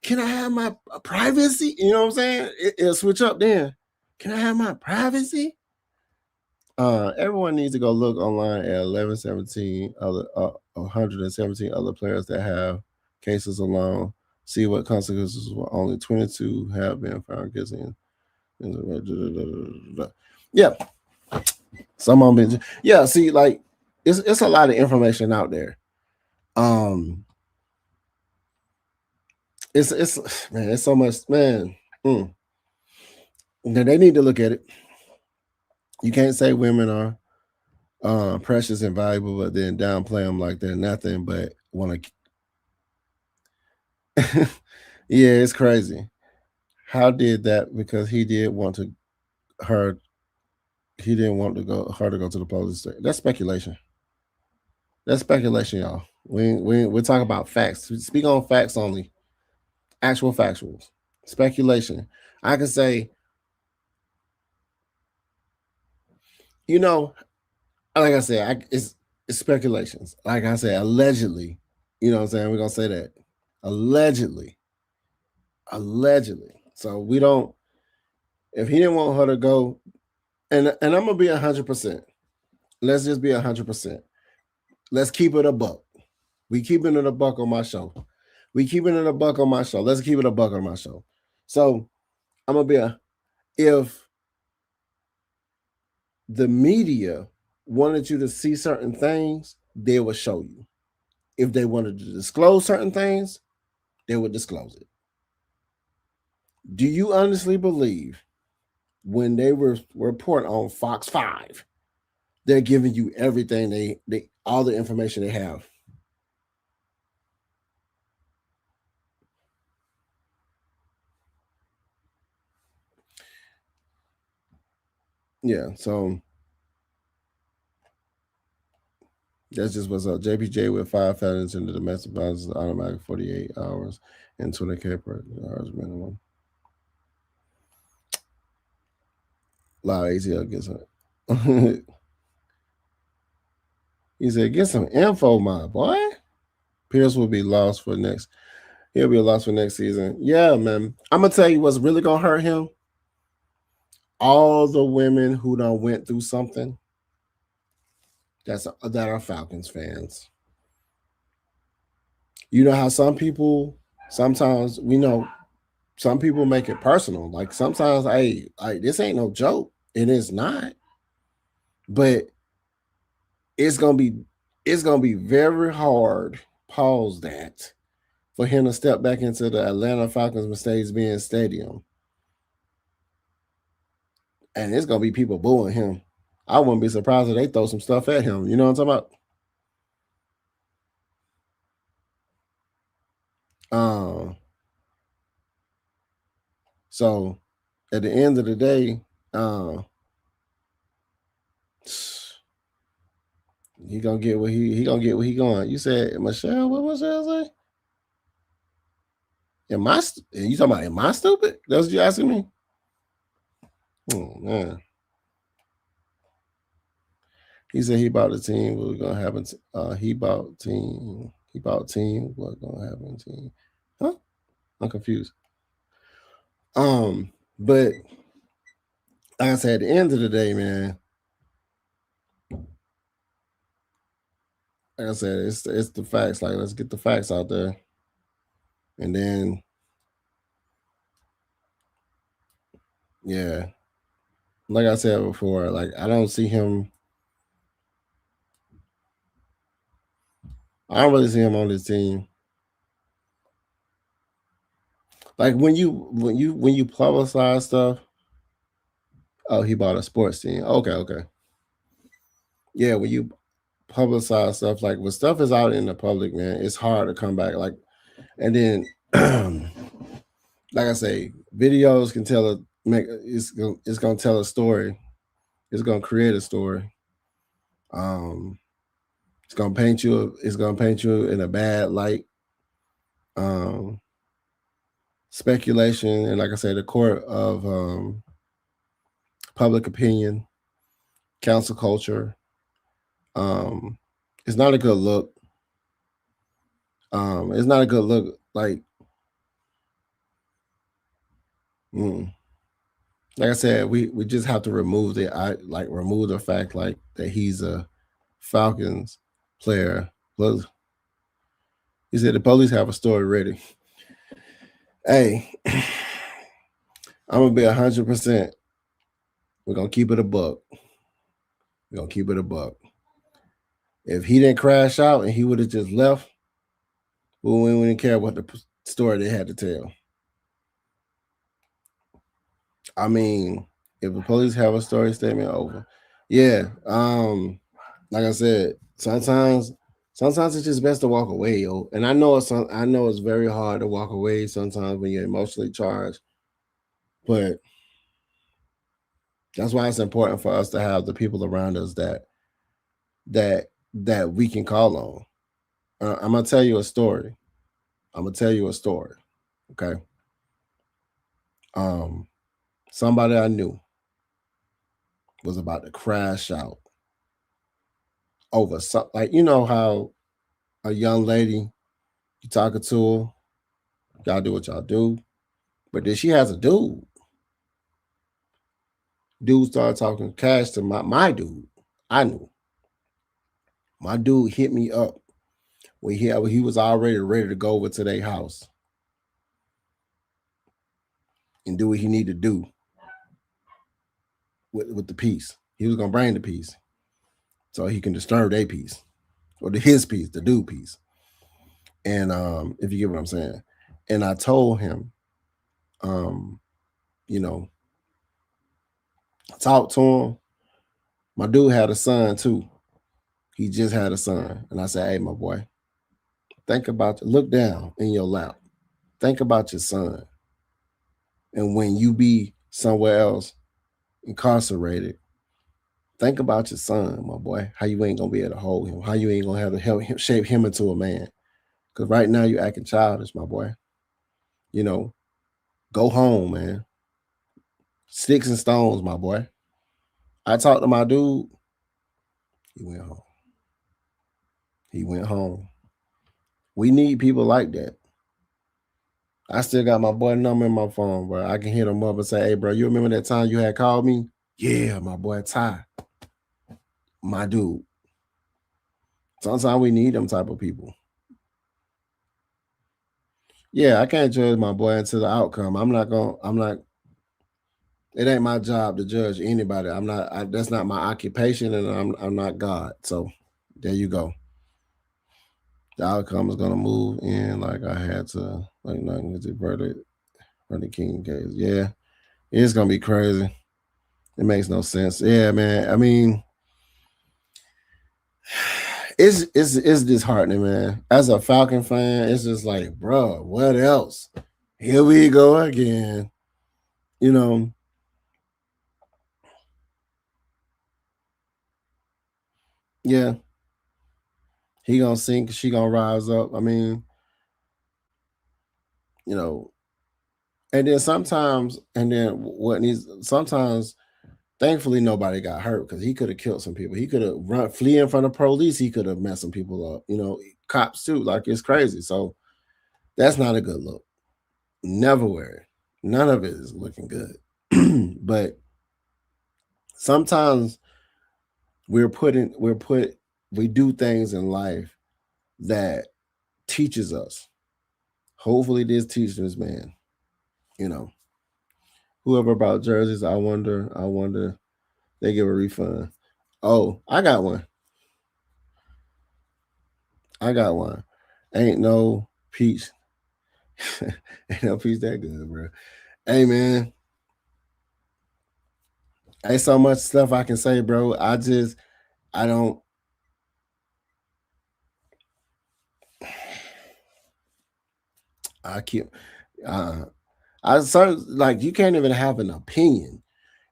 can I have my privacy? You know what I'm saying? It'll switch up then. Can I have my privacy? Everyone needs to go look online at 117 other players that have cases alone. See what consequences will only 22 have been found guilty. Yeah, some of them. Yeah, see, like it's a lot of information out there. It's man, it's so much, man. They need to look at it. You can't say women are precious and valuable, but then downplay them like they're nothing but want to. Yeah, it's crazy. How did that? Because he did want to her. He didn't want her to go to the police station. That's speculation. That's speculation, y'all. We're talking about facts. Speak on facts only. Actual factuals. Speculation. I can say, like I said, it's speculations. Like I said, allegedly. You know what I'm saying? We're gonna say that. Allegedly. So we don't. If he didn't want her to go, and I'm gonna be 100%. Let's just be 100%. Let's keep it a buck. We keeping it a buck on my show. Let's keep it a buck on my show. So I'm gonna be if the media wanted you to see certain things, they would show you. If they wanted to disclose certain things, they would disclose it. Do you honestly believe when they were report on Fox 5, they're giving you everything they all the information they have? Yeah, so that's just what's up. JPJ with 5 felons into domestic violence is automatic 48 hours and 20K per hours minimum. Loud ATL gets it. He said, get some info, my boy. Pearce will be lost for next. He'll be a loss for next season. Yeah, man. I'm gonna tell you what's really gonna hurt him. all the women who done went through something that are Falcons fans. You know how some people sometimes some people make it personal. Like sometimes, hey, like this ain't no joke. It is not. But it's gonna be very hard, pause that, for him to step back into the Atlanta Falcons Mercedes-Benz Stadium. And it's gonna be people booing him. I wouldn't be surprised if they throw some stuff at him. You know what I'm talking about? So at the end of the day, he gonna get what he gonna get what he going. You said Michelle, what Michelle say? You talking about am I stupid? That's what you asking me? Oh man. He said he bought the team. What was gonna happen? He bought team. He bought team. What gonna happen? Team? Huh? I'm confused. But like I said, at the end of the day, man. Like I said, it's the facts. Like let's get the facts out there, and then yeah, like I said before, like I don't see him. I don't really see him on this team. Like when you publicize stuff. Oh, he bought a sports team. Okay. Yeah, when you publicize stuff, like when stuff is out in the public, man, it's hard to come back. Like, and then, like I say, videos can tell it's gonna tell a story. It's gonna create a story. It's gonna paint you. It's gonna paint you in a bad light. Speculation and, like I said, the court of public opinion, council culture. It's not a good look. It's not a good look. Like I said, we just have to remove remove the fact like that he's a Falcons player. He said the police have a story ready. Hey, I'm gonna be 100%. We're gonna keep it a buck. We're gonna keep it a buck. If he didn't crash out and he would have just left, we wouldn't care what the story they had to tell. I mean, if the police have a story statement over, yeah. Like I said, sometimes it's just best to walk away, yo. And I know it's very hard to walk away sometimes when you're emotionally charged, but that's why it's important for us to have the people around us that we can call on. I'm gonna tell you a story. Okay. Somebody I knew was about to crash out over something. Like, you know how a young lady, you talking to her, y'all do what y'all do, but then she has a dude. Dude started talking cash to my dude. I knew. My dude hit me up when he was already ready to go over to their house and do what he needed to do with the piece. He was gonna bring the piece so he can disturb their piece or his piece, the dude piece. And if you get what I'm saying. And I told him, you know, talk to him. My dude had a son too. He just had a son. And I said, hey, my boy, look down in your lap. Think about your son. And when you be somewhere else incarcerated, think about your son, my boy, how you ain't gonna be able to hold him, how you ain't gonna have to help him shape him into a man. Because right now you're acting childish, my boy. You know, go home, man. Sticks and stones, my boy. I talked to my dude. He went home. We need people like that. I still got my boy number in my phone, bro. I can hit him up and say, "Hey, bro, you remember that time you had called me?" Yeah, my boy Ty, my dude. Sometimes we need them type of people. Yeah, I can't judge my boy until the outcome. I'm not gonna. I'm not. It ain't my job to judge anybody. I'm not. That's not my occupation, and I'm not God. So there you go. The outcome is gonna move in like I had to. Like nothing is the verdict for the king case. Yeah, it's gonna be crazy. It makes no sense. Yeah, man. I mean, it's disheartening, man. As a Falcon fan, it's just like, bro, what else? Here we go again. You know, yeah, he gonna sink, she gonna rise up. I mean, you know, and then sometimes, and then what needs sometimes. Thankfully, nobody got hurt because he could have killed some people. He could have run, flee in front of police. He could have messed some people up. You know, cops too. Like it's crazy. So that's not a good look. Never wear it. None of it is looking good. But sometimes we do things in life that teaches us. Hopefully this teaches this man, you know. Whoever bought jerseys, I wonder they give a refund. Oh, I got one. I got one. Ain't no peach. Ain't no peach that good, bro. Hey man, ain't so much stuff I can say, bro. I don't I keep uh I certain like you can't even have an opinion.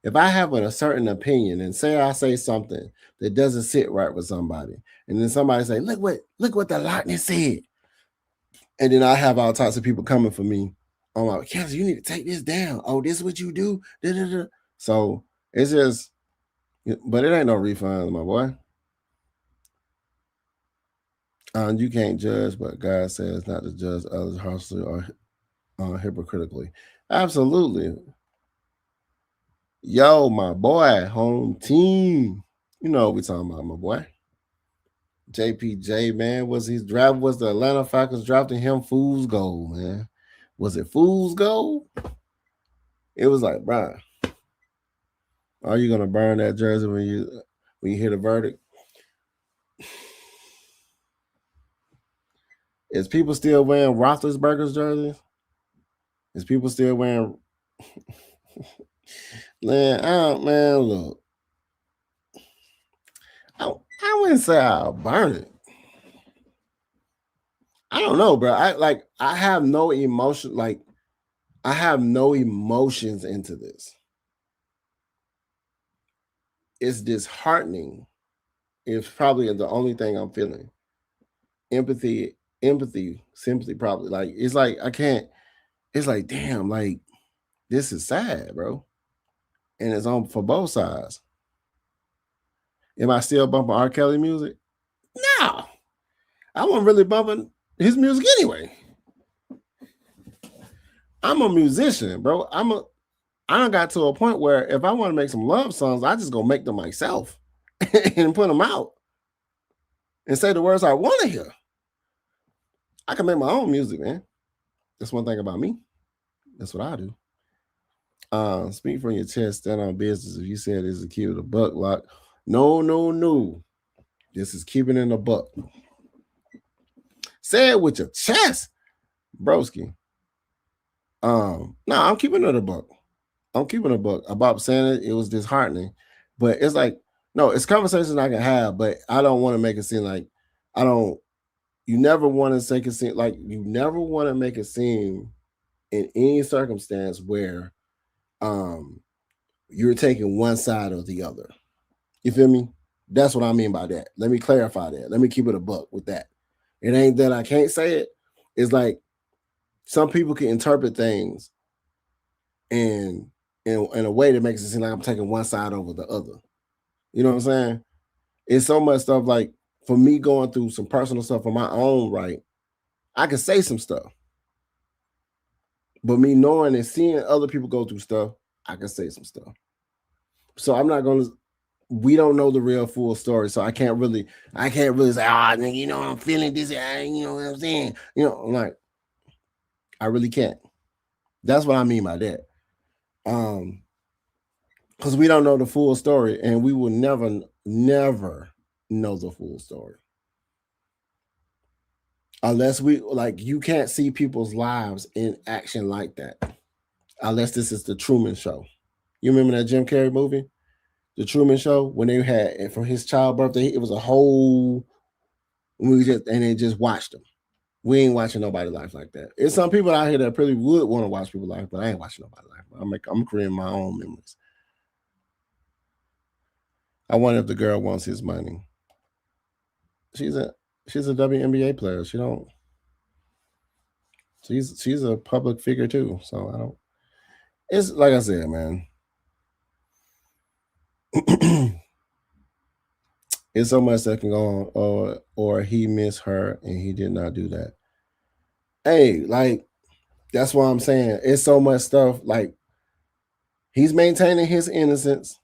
If I have a certain opinion and say I say something that doesn't sit right with somebody, and then somebody say, look what the Lochness said. And then I have all types of people coming for me. I'm like, Kelsey, you need to take this down. Oh, this is what you do. Da, da, da. So it's just, but it ain't no refunds, my boy. You can't judge, but God says not to judge others harshly or hypocritically. Absolutely. Yo, my boy, home team. You know what we talking about, my boy. JPJ, man, was the Atlanta Falcons drafting him fool's gold, man. Was it fool's gold? It was like, bro, are you gonna burn that jersey when you hear the verdict? Is people still wearing Roethlisberger's jerseys? Is people still wearing man, look. I wouldn't say I'll burn it. I don't know, bro. I have no emotion. Like I have no emotions into this. It's disheartening. It's probably the only thing I'm feeling. Empathy, sympathy, probably. Like it's like I can't. It's like damn, like this is sad, bro. And it's on for both sides. Am I still bumping R. Kelly music? No, I wasn't really bumping his music anyway. I'm a musician, bro. I done got to a point where if I want to make some love songs, I just go make them myself and put them out and say the words I want to hear. I can make my own music, man. That's one thing about me. That's what I do. Speak from your chest, stand on business. If you said this is keep it a buck, lock. No, no, no. This is keeping it a buck. Say it with your chest, broski. No, I'm keeping it a buck. I'm keeping a buck. About saying it was disheartening, but it's like no, it's conversations I can have, but I don't want to make it seem like I don't. You never want to make it seem like you never want to make it seem in any circumstance where um you're taking one side or the other. You feel me? That's what I mean by that. Let me clarify that. Let me keep it a buck with that. It ain't that I can't say it. It's like some people can interpret things in in a way that makes it seem like I'm taking one side over the other. You know what I'm saying? It's so much stuff like for me going through some personal stuff on my own right, I can say some stuff. But me knowing and seeing other people go through stuff, I can say some stuff. So I'm not gonna. We don't know the real full story, so I can't really say, nigga, you know, I'm feeling this, you know what I'm saying? You know, I'm like, I really can't. That's what I mean by that. Because we don't know the full story, and we will never know the full story unless we like. You can't see people's lives in action like that unless this is the Truman Show. You remember that Jim Carrey movie, The Truman Show, when they had from his child birthday, it was a whole. They just watched them. We ain't watching nobody's life like that. It's some people out here that probably would want to watch people's life, but I ain't watching nobody's life. I'm creating my own memories. I wonder if the girl wants his money. She's a WNBA player. She's a public figure too. So I don't. It's like I said, man. It's so much that can go on, or he missed her and he did not do that. Hey, like that's what I'm saying. It's so much stuff. Like he's maintaining his innocence,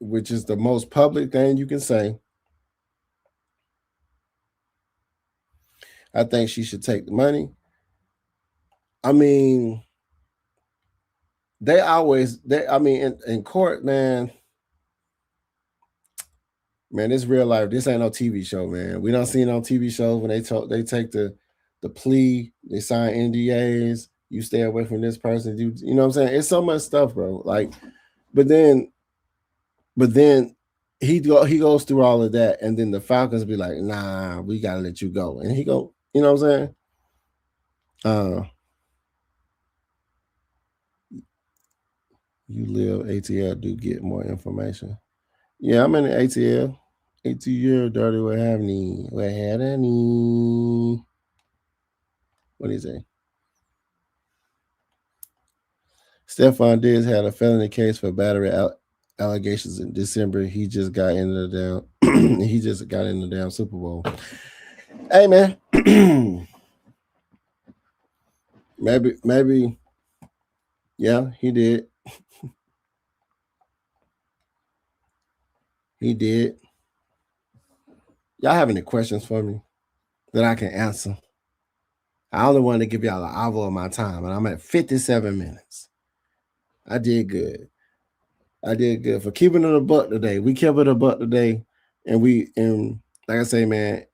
which is the most public thing you can say. I think she should take the money. I mean, in court, man, it's real life. This ain't no TV show, man. We don't see it on TV shows when they take the plea, they sign NDAs, you stay away from this person. You know what I'm saying? It's so much stuff, bro. Like, but then he goes through all of that, and then the Falcons be like, nah, we gotta let you go. And he go, you know what I'm saying? You live ATL, do get more information. Yeah, I'm in the ATL. ATL, dirty, what happening? What happening? What do you say? Stephon Diggs had a felony case for battery allegations in December. He just got into the damn Super Bowl. Hey, man. maybe. Yeah, he did. He did. Y'all have any questions for me that I can answer? I only wanted to give y'all an hour of my time, and I'm at 57 minutes. I did good. For keeping it a buck today. We kept it a buck today, and like I say, man,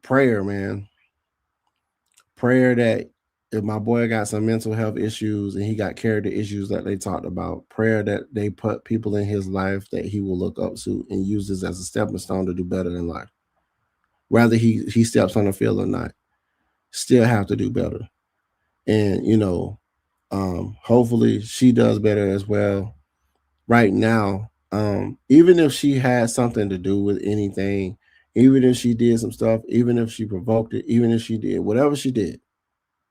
prayer, man. Prayer that if my boy got some mental health issues and he got character issues that they talked about, prayer that they put people in his life that he will look up to and use this as a stepping stone to do better in life. Whether he steps on the field or not, still have to do better. And hopefully she does better as well. Right now, even if she had something to do with anything, even if she did some stuff, even if she provoked it, even if she did whatever she did,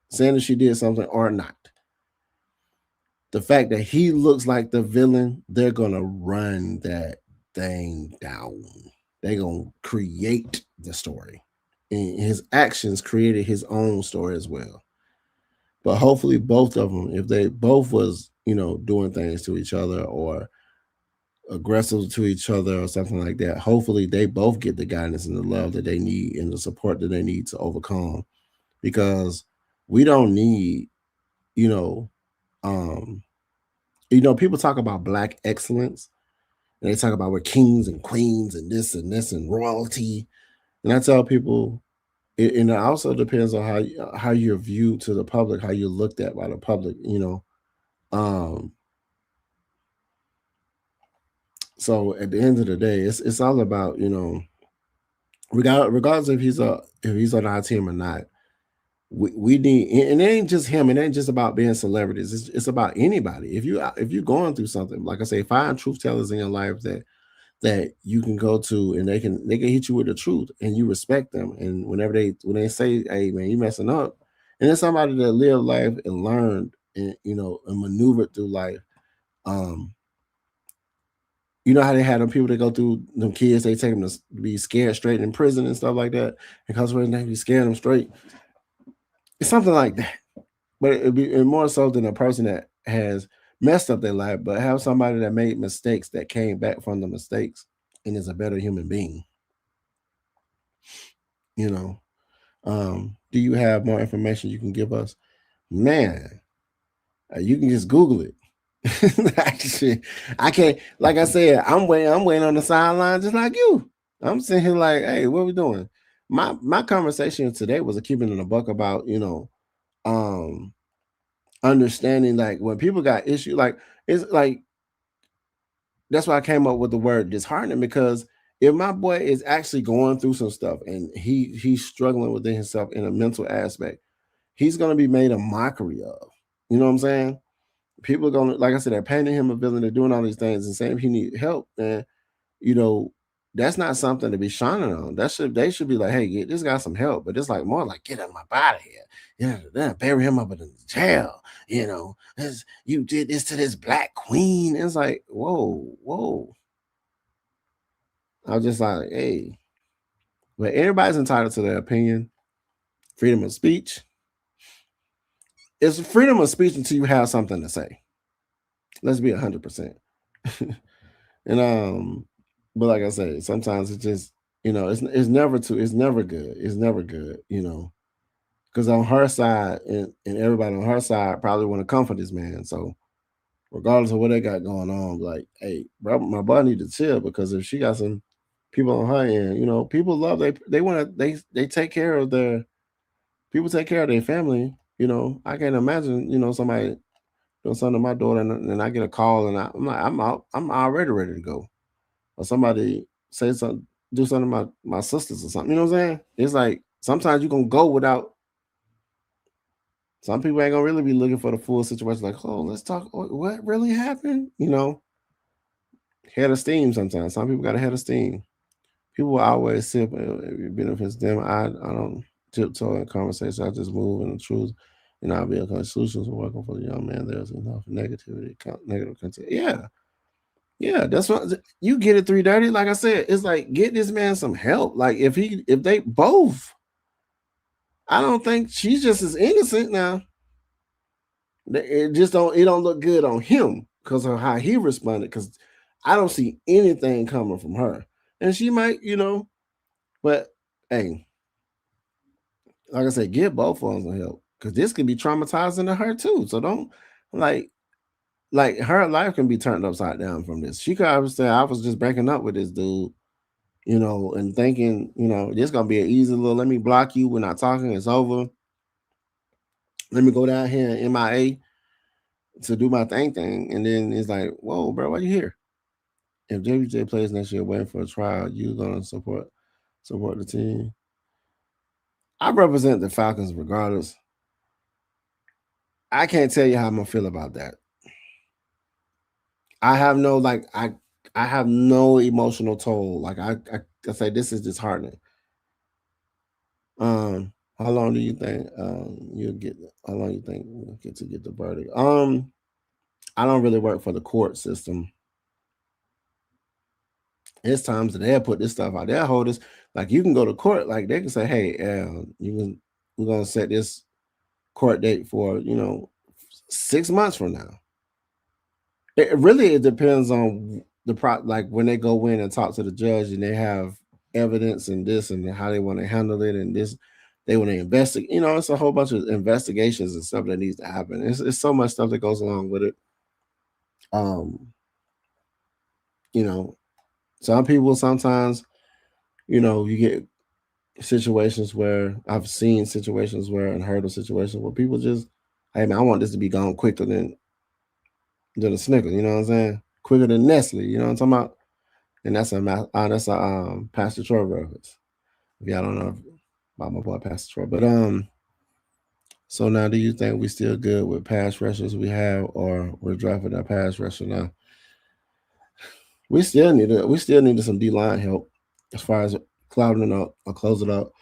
saying that she did something or not, the fact that he looks like the villain, they're gonna run that thing down. They're gonna create the story, and his actions created his own story as well. But hopefully both of them, if they both was doing things to each other or aggressive to each other or something like that, hopefully they both get the guidance and the love that they need and the support that they need to overcome, because we don't need people talk about Black excellence and they talk about we're kings and queens and this and royalty, and I tell people it also depends on how you're viewed to the public, how you're looked at by the public. So at the end of the day, it's all about regardless if he's on our team or not. We need, and it ain't just him. It ain't just about being celebrities. It's about anybody. If you're going through something, like I say, find truth tellers in your life that you can go to, and they can hit you with the truth, and you respect them. And when they say, "Hey man, you messing up," and it's somebody that lived life and learned and and maneuvered through life. You know how they had them people that go through them kids, they take them to be scared straight in prison and stuff like that, because when they be scaring them straight, it's something like that. but it'd be more so than a person that has messed up their life, but have somebody that made mistakes that came back from the mistakes and is a better human being. You know, do you have more information you can give us? Man, you can just Google it. Actually, I can't. Like I said, I'm waiting. I'm waiting on the sideline, just like you. I'm sitting here like, hey, what are we doing? My conversation today was a keeping in a buck about um understanding like when people got issue, like it's like that's why I came up with the word disheartening, because if my boy is actually going through some stuff and he's struggling within himself in a mental aspect, he's gonna be made a mockery of. You know what I'm saying? People are gonna, like I said, they're painting him a villain, they're doing all these things and saying if he need help, man, you know, that's not something to be shining on. They should be like, hey, get this guy some help. But it's like more like get out of my body here. Yeah, then bury him up in the jail. You did this to this black queen. It's like, whoa, whoa. I was just like, hey, but everybody's entitled to their opinion, freedom of speech. It's freedom of speech until you have something to say. Let's be 100%. And but like I say, sometimes it's just it's never it's never good. It's never good, because on her side and everybody on her side probably want to comfort this man. So regardless of what they got going on, like, hey, bro, my boy need to chill, because if she got some people on her end, people love they want to they take care of their people, take care of their family. I can't imagine somebody doing something to my daughter and I get a call and I'm like I'm already ready to go, or somebody say something, do something to my sisters or something. You know what I'm saying? It's like sometimes you're gonna go without. Some people ain't gonna really be looking for the full situation. Like, oh, let's talk. What really happened? Head of steam. Sometimes some people got a head of steam. People will always sip. It benefits them. I don't tiptoe in conversation. I just move in the truth, and I'll be a solutions for working for the young man. There's enough negativity, negative content. Yeah, yeah, that's what you get it 3:30. Like I said, it's like get this man some help. Like if they both, I don't think she's just as innocent now. It don't look good on him because of how he responded. Because I don't see anything coming from her, and she might, but hey, like I said, get both of them some help because this could be traumatizing to her too. So don't like her life can be turned upside down from this. She could have said, I was just breaking up with this dude, and thinking, this gonna be an easy little, let me block you, we're not talking, it's over. Let me go down here in MIA to do my thing. And then it's like, whoa, bro, why you here? If JBJ plays next year waiting for a trial, you gonna support the team. I represent the Falcons regardless. I can't tell you how I'm gonna feel about that. I have no I have no emotional toll. Like I say, this is disheartening. How long do you think you'll get? How long you think you'll get to get the verdict? I don't really work for the court system. It's times that they'll put this stuff out. They'll hold this, like you can go to court. Like they can say, hey, we're gonna set this court date for 6 months from now. It depends on like when they go in and talk to the judge and they have evidence and this and how they want to handle it and this, they want to investigate. It's a whole bunch of investigations and stuff that needs to happen. It's so much stuff that goes along with it. Um, some people sometimes, you get situations where I've seen situations where and heard of situations where people just, hey man, I want this to be gone quicker than a Snickers. You know what I'm saying? Quicker than Nestle. You know what I'm talking about? And that's a Pastor Troy reference. If y'all don't know about my boy Pastor Troy, but so now do you think we still good with pass rushers we have, or we're drafting that pass rusher now? We still needed some D line help as far as clouding up or closing up.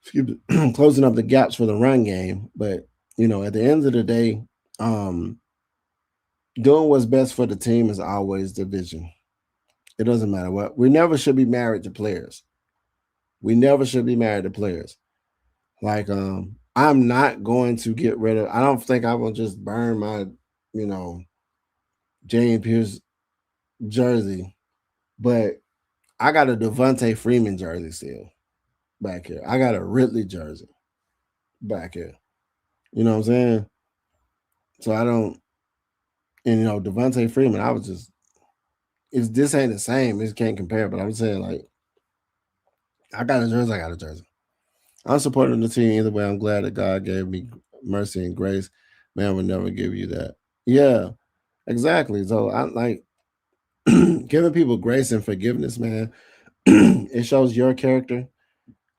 Excuse me, closing up the gaps for the run game. But at the end of the day, doing what's best for the team is always the vision. It doesn't matter what. We never should be married to players. We never should be married to players. Like I'm not going to get rid of. I don't think I will just burn my, you know, James Pearce jersey, but I got a Devontae Freeman jersey still back here. I got a Ridley jersey back here. You know what I'm saying? So I don't, and Devontae Freeman. I was just, if this ain't the same, this can't compare. But I'm saying like, I got a jersey. I got a jersey. I'm supporting the team either way. I'm glad that God gave me mercy and grace. Man would never give you that. Yeah, exactly. So I like giving people grace and forgiveness, man. It shows your character.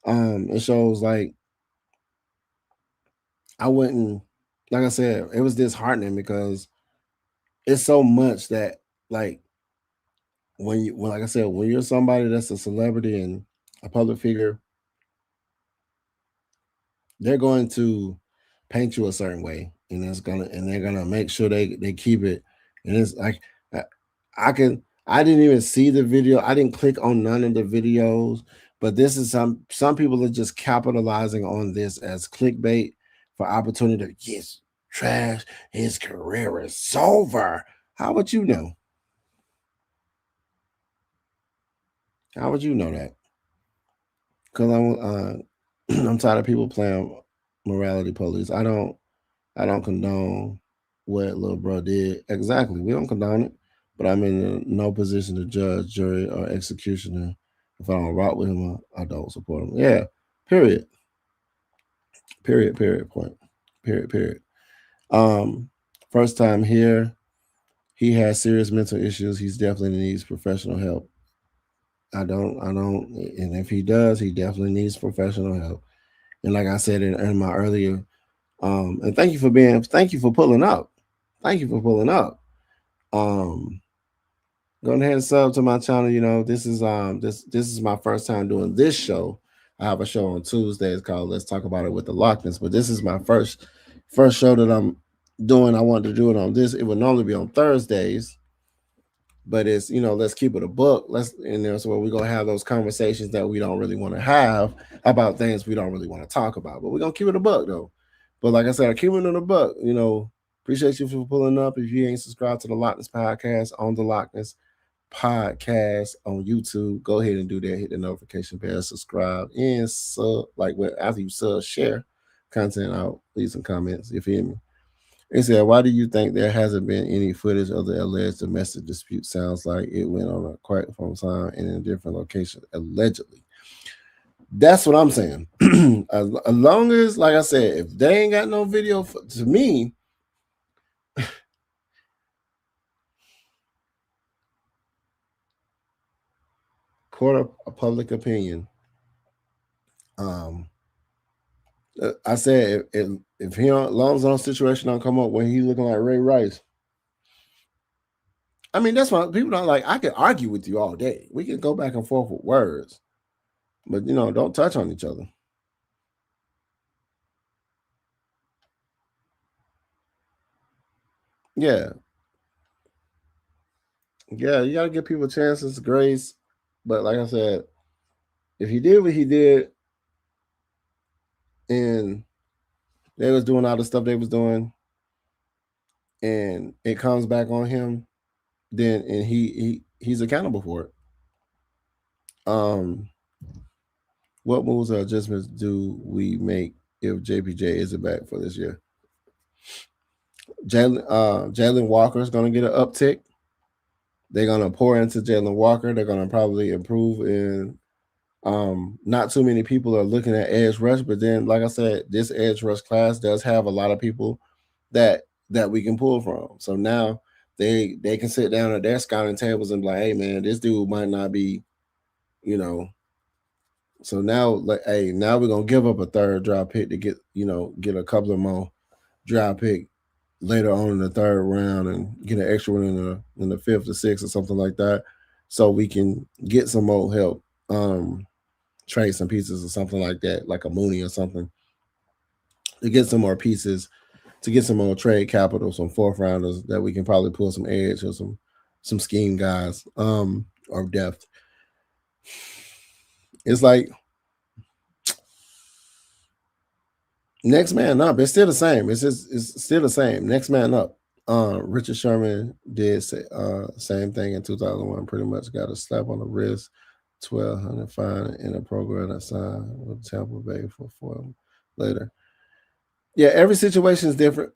It shows like I wouldn't, like I said, it was disheartening because it's so much that like when like I said, when you're somebody that's a celebrity and a public figure, they're going to paint you a certain way, and they're gonna make sure they keep it. And it's like I, I didn't even see the video. I didn't click on none of the videos, but this is some people are just capitalizing on this as clickbait for opportunity to yes, trash. His career is over. How would you know? How would you know that? Because I'm tired of people playing morality police. I don't condone what little bro did. Exactly. We don't condone it. But I'm in no position to judge, jury, or executioner. If I don't rock with him, I don't support him. Yeah. Period. Period. Period. Point. Period. Period. Um, First time here, he has serious mental issues. He's definitely needs professional help. I don't, and if he does, he definitely needs professional help. And like I said in my earlier, and thank you for pulling up. Thank you for pulling up. Um, Go ahead and sub to my channel. This is my first time doing this show. I have a show on Tuesdays called Let's Talk About It with the Lochness, but this is my first show that I'm doing. I wanted to do it on this. It would normally be on Thursdays, but it's let's keep it a book. Let's and there's where we're gonna have those conversations that we don't really want to have about things we don't really want to talk about. But we're gonna keep it a book though. But like I said, I keep it in a book. Appreciate you for pulling up. If you ain't subscribed to the Lochness podcast on the Lochness podcast on YouTube, go ahead and do that. Hit the notification bell, subscribe, and sub. Like after you sub, share content out, leave some comments. You feel me? They said, why do you think there hasn't been any footage of the alleged domestic dispute? Sounds like it went on a quite from time and in a different location, allegedly. That's what I'm saying. As long as, like I said, if they ain't got no video, to me, court of public opinion. I said if he don't, long as no situation don't come up when he looking like Ray Rice. I mean, that's why people don't like. I can argue with you all day. We can go back and forth with words, but don't touch on each other. Yeah, yeah, you gotta give people chances, grace. But like I said, if he did what he did, and they was doing all the stuff they was doing, and it comes back on him, then and he's accountable for it. Um, what moves or adjustments do we make if JPJ isn't back for this year? Jalen Walker is going to get an uptick. They're going to pour into Jalen Walker. They're going to probably improve in. Not too many people are looking at edge rush, but then, like I said, this edge rush class does have a lot of people that we can pull from. So now they can sit down at their scouting tables and be like, hey man, this dude might not be, you know. So now, like, hey, now we're gonna give up a third draft pick to get a couple of more draft pick later on in the third round and get an extra one in the fifth or sixth or something like that, so we can get some more help, trade some pieces or something like that, like a Mooney or something, to get some more pieces, to get some more trade capital, some fourth rounders that we can probably pull some edge or some scheme guys, or depth. It's like Next man up. It's still the same. It's still the same. Next man up. Richard Sherman did say same thing in 2001. Pretty much got a slap on the wrist, 1,200 fine in a program that signed with Tampa Bay for later. Yeah, every situation is different.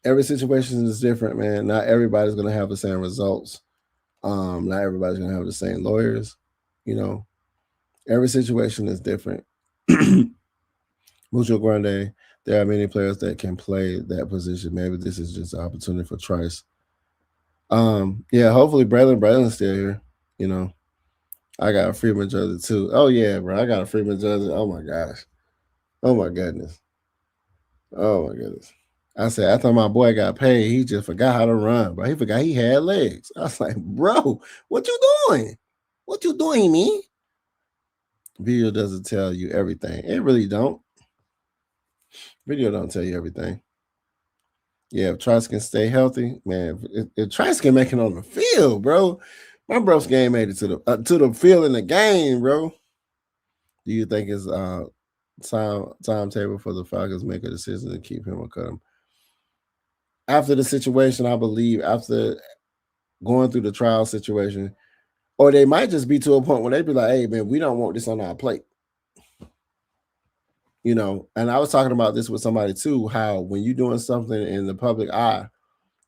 Every situation is different, man. Not everybody's gonna have the same results. Not everybody's gonna have the same lawyers. You know, every situation is different. Mucho Grande, there are many players that can play that position. Maybe this is just an opportunity for Trice. Yeah, hopefully Braylon's still here. You know, I got a Freeman jersey too. Oh yeah, bro, I got a Freeman jersey. Oh my gosh. Oh my goodness. Oh my goodness. I said, I thought my boy got paid. He just forgot how to run, bro. He forgot he had legs. I was like, bro, what you doing? What you doing, me? Video doesn't tell you everything. It really don't. Video don't tell you everything. Yeah, if Trice can stay healthy, man. If Trice can make it on the field, bro, my bro's game made it to the field in the game, bro. Do you think it's timetable for the Falcons make a decision to keep him or cut him? After the situation, I believe, after going through the trial situation, or they might just be to a point where they be like, hey, man, we don't want this on our plate. You know, and I was talking about this with somebody too, how when you're doing something in the public eye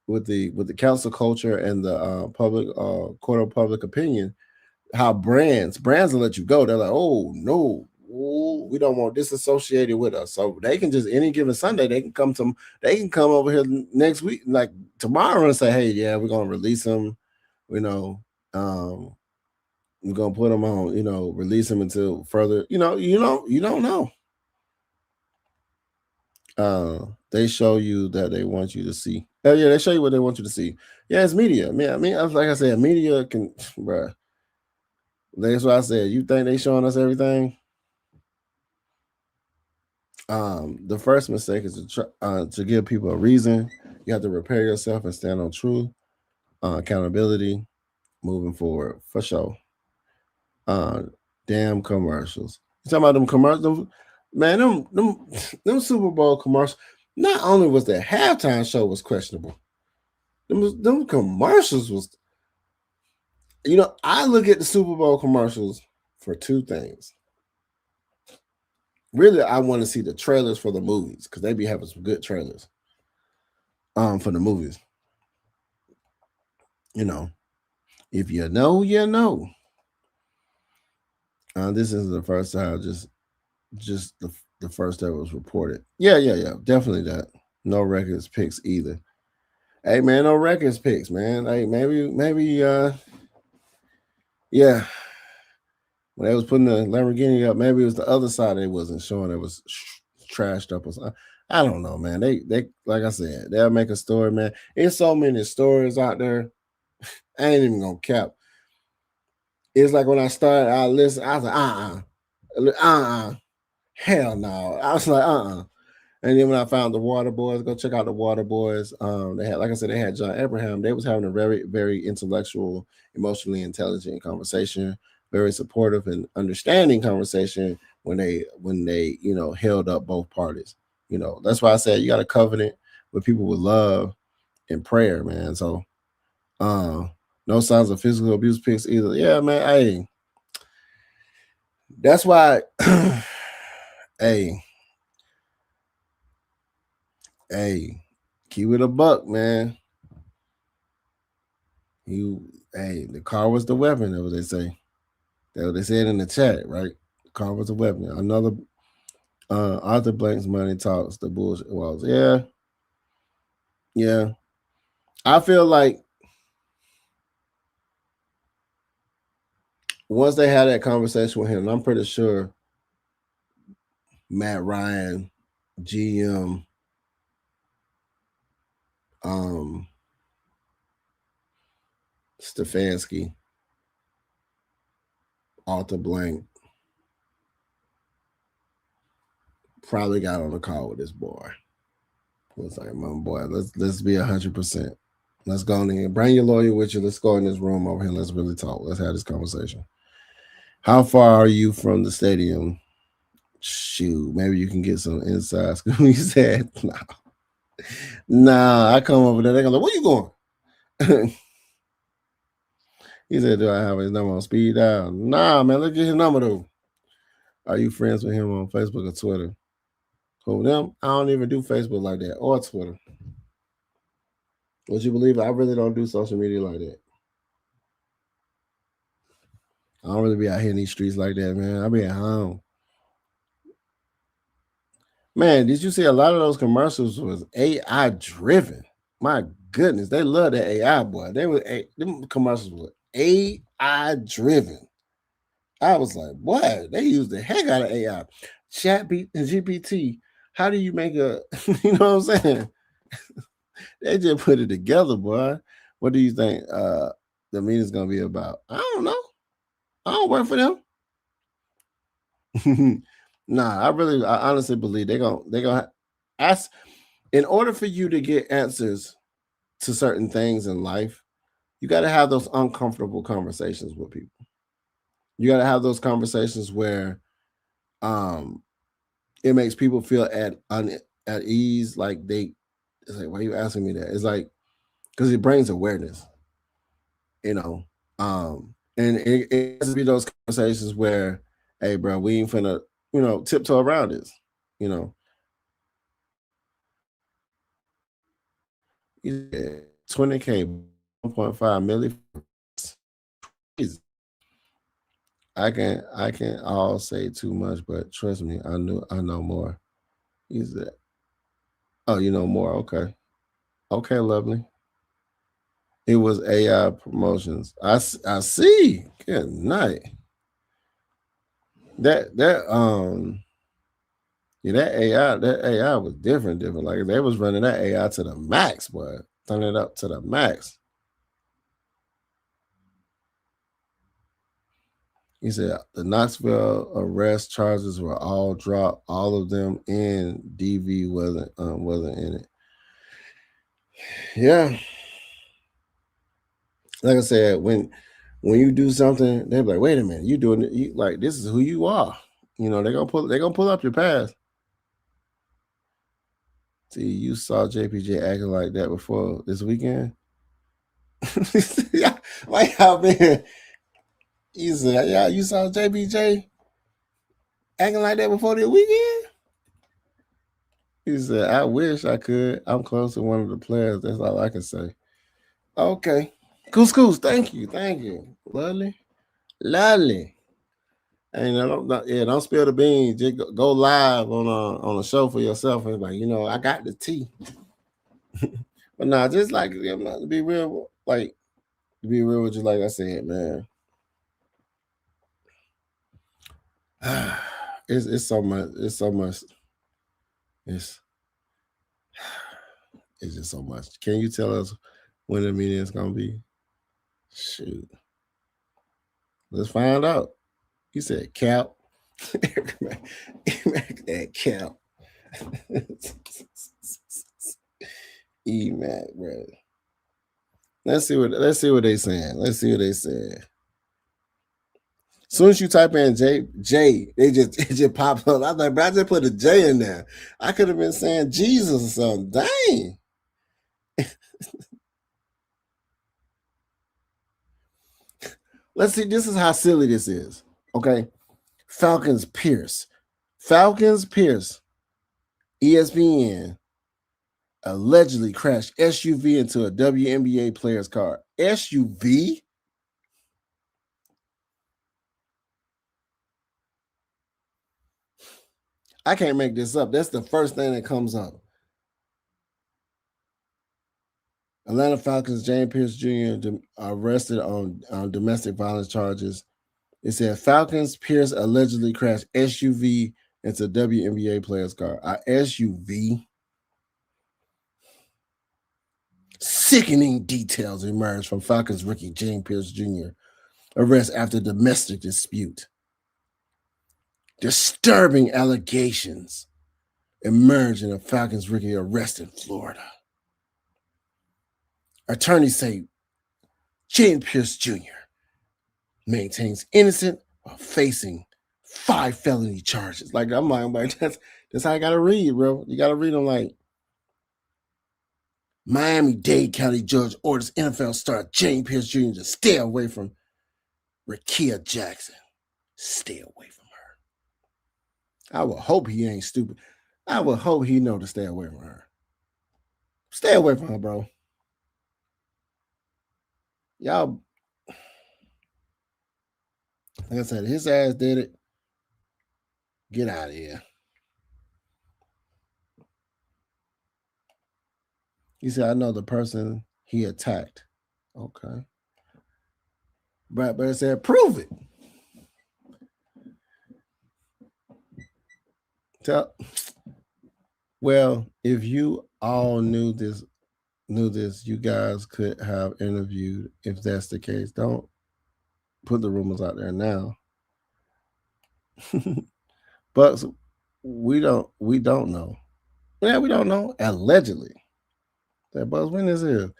with the council culture and the public court of public opinion, how brands will let you go. They're like, oh no, we don't want this associated with us. So they can just any given Sunday, they can come over here next week, like tomorrow, and say, hey, yeah, we're gonna release them, you know, we're gonna put them on, you know, release them until further, you don't know. They show you that they want you to see. Oh yeah, they show you what they want you to see. Yeah, it's media. I mean, like I said, media can, bruh. That's what I said. You think they showing us everything? The first mistake is to give people a reason. You have to repair yourself and stand on truth, accountability, moving forward for sure. Damn commercials. You talking about them commercials? Man, them Super Bowl commercials. Not only was the halftime show was questionable, them commercials was. You know, I look at the Super Bowl commercials for two things. Really, I want to see the trailers for the movies because they be having some good trailers. For the movies. You know, if you know, you know. This is the first time, just the first that was reported. Yeah, definitely that. No records picks either. Hey man, no records picks, man. Hey, maybe yeah. When they was putting the Lamborghini up, maybe it was the other side they wasn't showing. It was trashed up or something. I don't know, man. They like I said, they'll make a story, man. There's so many stories out there. I ain't even gonna cap. It's like when I started, I listened. I was like, hell no. I was like, And then when I found the Water Boys, go check out the Water Boys. They had, like I said, they had John Abraham. They was having a very, very intellectual, emotionally intelligent conversation, very supportive and understanding conversation when they held up both parties. You know, that's why I said you got a covenant with people with love and prayer, man. So no signs of physical abuse pics either. Yeah, man. Hey, that's why hey, keep it a buck, man. The car was the weapon, that's what they say. That's what they said in the chat, right? The car was the weapon. Another Arthur Blank's money talks the bullshit walls. Yeah. I feel like once they had that conversation with him, I'm pretty sure Matt Ryan, GM, Stefanski, Arthur Blank probably got on the call with this boy. It's like, my boy, let's be 100%. Let's go in and bring your lawyer with you. Let's go in this room over here. Let's really talk. Let's have this conversation. How far are you from the stadium? Shoot, maybe you can get some insights. He said, nah, I come over there. They're gonna like, where you going? He said, do I have his number on speed dial? Nah, man, let's get his number though. Are you friends with him on Facebook or Twitter? Who them? I don't even do Facebook like that or Twitter. Would you believe it? I really don't do social media like that. I don't really be out here in these streets like that, man. I be at home. Man, did you see a lot of those commercials was AI driven? My goodness, they love that AI, boy. Them commercials were AI driven. I was like, boy, they use the heck out of AI. GPT. How do you make a you know what I'm saying? They just put it together, boy. What do you think the meeting's gonna be about? I don't know. I don't work for them. Nah, I honestly believe they're gonna ask in order for you to get answers to certain things in life, you got to have those uncomfortable conversations with people. You got to have those conversations where um it makes people feel at ease, like it's like, why are you asking me that? It's like because it brings awareness, you know. And it has to be those conversations where, hey, bro, we ain't finna, tiptoe around this, you know. 20K, 1.5 million. I can all say too much, but trust me, I know more. Is that? Oh, you know more. Okay. Okay, lovely. It was AI promotions. I see. Good night. That yeah, that AI was different. Like they was running that AI to the max, boy. Turning it up to the max. He said the Knoxville arrest charges were all dropped, all of them, and DV wasn't in it. Yeah, like I said, when you do something, they're like, wait a minute, you doing it? You, like this is who you are. They're gonna pull up your past. See, you saw JPJ acting like that before this weekend. Yeah, why y'all been? You said, yeah, you saw JPJ acting like that before the weekend. He said, I wish I could. I'm close to one of the players. That's all I can say. Okay. Couscous, thank you. Lovely. And don't spill the beans. Just go live on a show for yourself and like, I got the tea. But nah, just like to be real, like to be real with you, like I said, man. It's so much. It's so much. It's it's just so much. Can you tell us when the meeting is gonna be? Shoot. Let's find out. He said cap. That cap. Mac, bro. Let's see what they saying. Let's see what they said. As soon as you type in J, it just pops up. I was like, bro, I just put a J in there. I could have been saying Jesus or something. Dang. Let's see. This is how silly this is. Okay. Falcons Pearce. ESPN allegedly crashed SUV into a WNBA player's car. SUV? I can't make this up. That's the first thing that comes up. Atlanta Falcons James Pearce Jr. arrested on domestic violence charges. It said Falcons Pearce allegedly crashed SUV into WNBA player's car. A SUV. Sickening details emerged from Falcons rookie James Pearce Jr. arrest after domestic dispute. Disturbing allegations emerged in a Falcons rookie arrest in Florida. Attorneys say James Pearce Jr. maintains innocent while facing 5 felony charges. Like I'm like that's how I gotta read, bro. You gotta read them like Miami-Dade County judge orders NFL star James Pearce Jr. to stay away from Rakia Jackson. Stay away from her. I would hope he ain't stupid. I would hope he know to stay away from her. Stay away from her, bro. Y'all, like I said, his ass did it. Get out of here. He said, I know the person he attacked. Okay. But it said, prove it. Well, if you all knew this, you guys could have interviewed. If that's the case, don't put the rumors out there now. But we don't know. Yeah, we don't know. Allegedly. That Buzz when this is.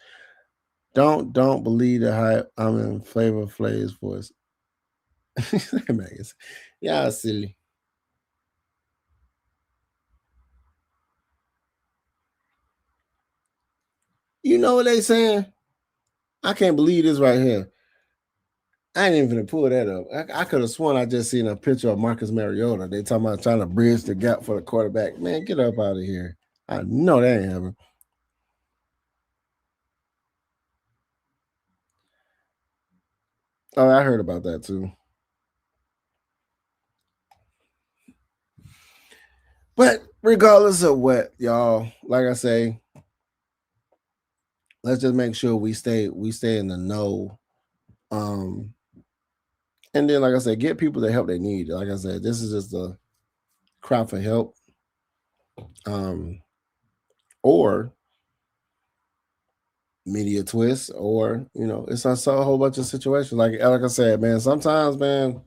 Don't believe the hype. I'm in Flavor Flav's voice. Y'all silly. You know what they saying? I can't believe this right here. I ain't even gonna pull that up. I could have sworn I just seen a picture of Marcus Mariota. They talking about trying to bridge the gap for the quarterback. Man, get up out of here. I know that ain't happening. Oh, I heard about that too. But regardless of what, y'all, like I say, let's just make sure we stay in the know. And then, like I said, get people the help they need. Like I said, this is just a cry for help. Or media twist, or it's a whole bunch of situations. Like I said, man, sometimes, man,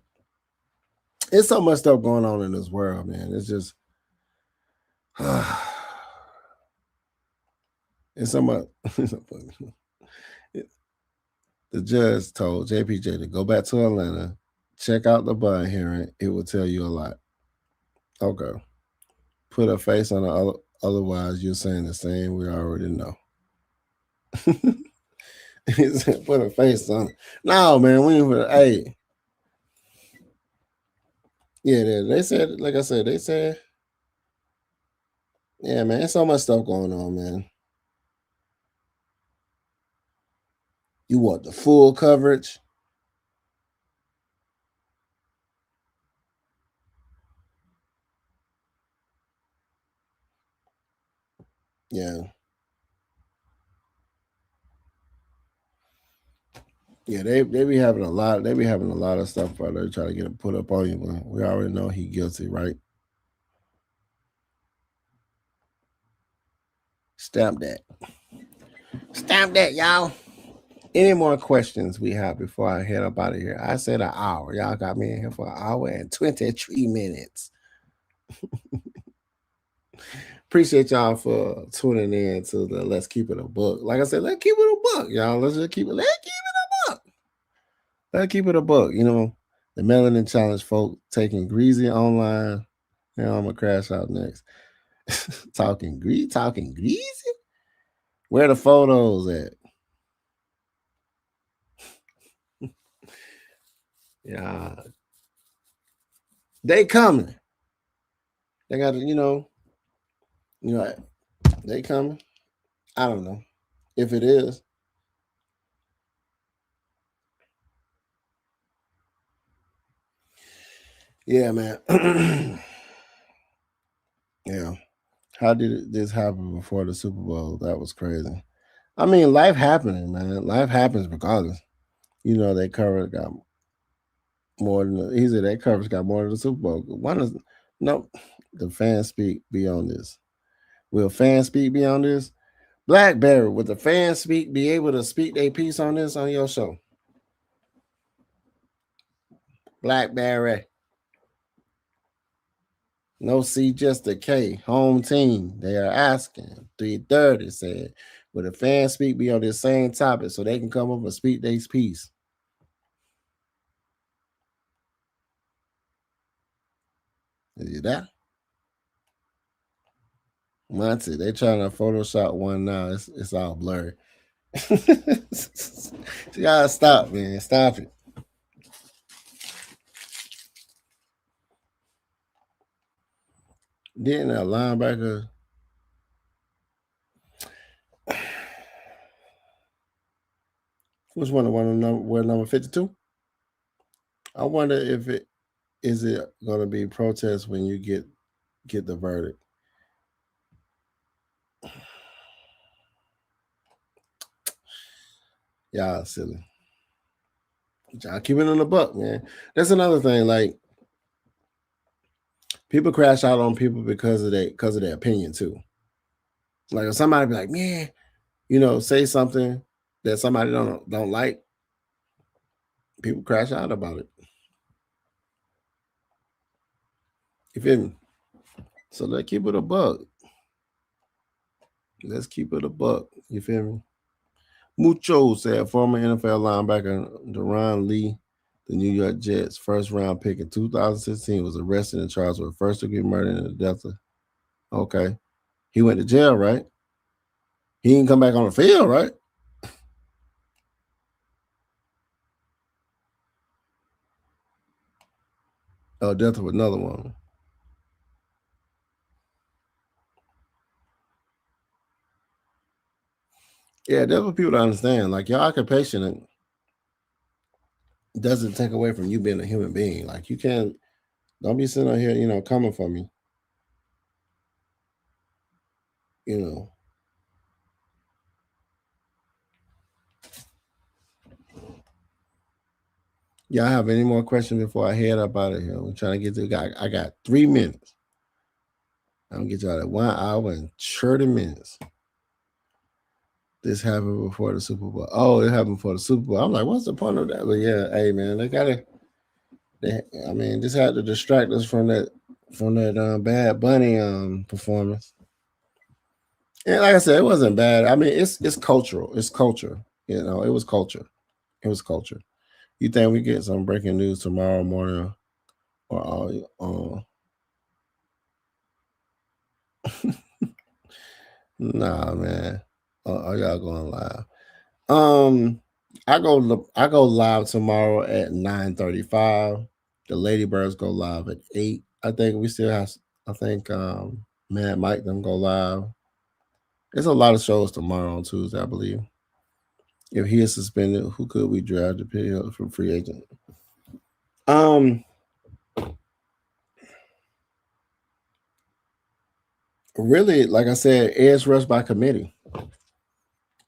it's so much stuff going on in this world, man. It's just it's so much. The judge told JPJ to go back to Atlanta, check out the bond hearing. It will tell you a lot. Okay. Put a face on the otherwise you're saying the same we already know. He said, put a face on it. No, man, we ain't put hey. Yeah, they said, like I said, they said, yeah, man, there's so much stuff going on, man. You want the full coverage? Yeah. Yeah, they be having a lot. They be having a lot of stuff, bro. They try to get it put up on you, but we already know he guilty, right? Stamp that. Stamp that, y'all. Any more questions we have before I head up out of here? I said an hour. Y'all got me in here for an hour and 23 minutes. Appreciate y'all for tuning in to the Let's Keep It a Book. Like I said, let's keep it a book, y'all. Let's keep it a book. Let's keep it a book. The Melanin Challenge folk taking greasy online. I'm gonna crash out next. talking greasy. Where the photos at? Yeah, they coming. They got to, they coming. I don't know if it is. Yeah, man. Yeah. How did this happen before the Super Bowl? That was crazy. I mean, life happening, man. Life happens regardless. They covered got more than they coverage got more than the Super Bowl. One is no, the fan speak beyond this. Will fan speak beyond this? Blackberry, would the fan speak be able to speak their piece on this on your show? Blackberry. No C, just a K. Home team. They are asking. 330 said, would the fan speak be on this same topic so they can come up and speak their piece? Is you there? Monty, they trying to Photoshop one now. It's all blurry. You gotta stop, man. Stop it. Didn't a linebacker? Which one? The one on number 52? I wonder if it going to be protest when you get the verdict. Y'all silly. Y'all keep it in the buck, man. That's another thing. Like, people crash out on people because of their opinion too. Like, if somebody be like, man, say something that somebody don't like, people crash out about it. You feel me? So let's keep it a buck. Let's keep it a buck. You feel me? Mucho said former NFL linebacker Deron Lee, the New York Jets' first round pick in 2016, was arrested and charged with first degree murder and the death of. Okay. He went to jail, right? He didn't come back on the field, right? Oh, death of another one. Yeah, that's what people don't understand. Like, your occupation doesn't take away from you being a human being. Like, you can't, don't be sitting out here, coming for me. Y'all have any more questions before I head up out of here? I'm trying to get to. I got 3 minutes. I'm gonna get y'all at 1 hour and 30 minutes. This happened before the Super Bowl. Oh, it happened before the Super Bowl. I'm like, what's the point of that? But yeah, hey man, this had to distract us from that Bad Bunny performance. And like I said, it wasn't bad. I mean, it's cultural. It's culture. It was culture. It was culture. You think we get some breaking news tomorrow morning or nah, man. Are y'all going live? I go live tomorrow at 9:35. The Ladybirds go live at 8. I think we still have. I think Mad Mike them go live. There's a lot of shows tomorrow on Tuesday, I believe. If he is suspended, who could we draft to pick up from free agent? Really, like I said, edge rush by committee.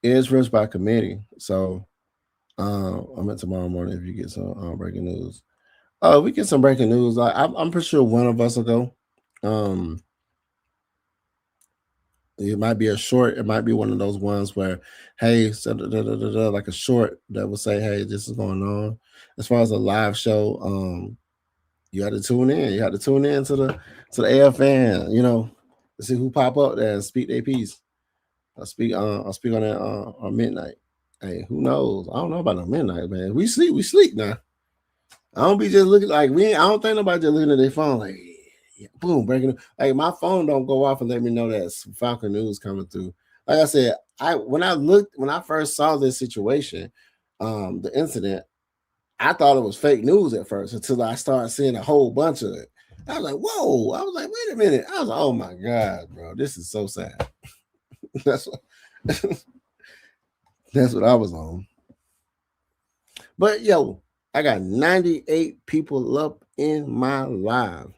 Edge rush by committee. So I'm at tomorrow morning if you get some breaking news. We get some breaking news. I'm pretty sure one of us will go. It might be a short. It might be one of those ones where, hey, like a short that will say, hey, this is going on. As far as a live show, you had to tune in. You had to tune in to the AFN, to see who pop up there and speak their piece. I'll speak on that on midnight. Hey, who knows? I don't know about the midnight, man. We sleep now. I don't be just looking like I don't think nobody just looking at their phone like, yeah, boom, breaking. Like, my phone don't go off and let me know that Falcon news coming through. Like I said, when I first saw this situation, the incident, I thought it was fake news at first until I started seeing a whole bunch of it. I was like, whoa! I was like, wait a minute! I was like, oh my god, bro, this is so sad. That's what I was on. But yo, I got 98 people up in my live.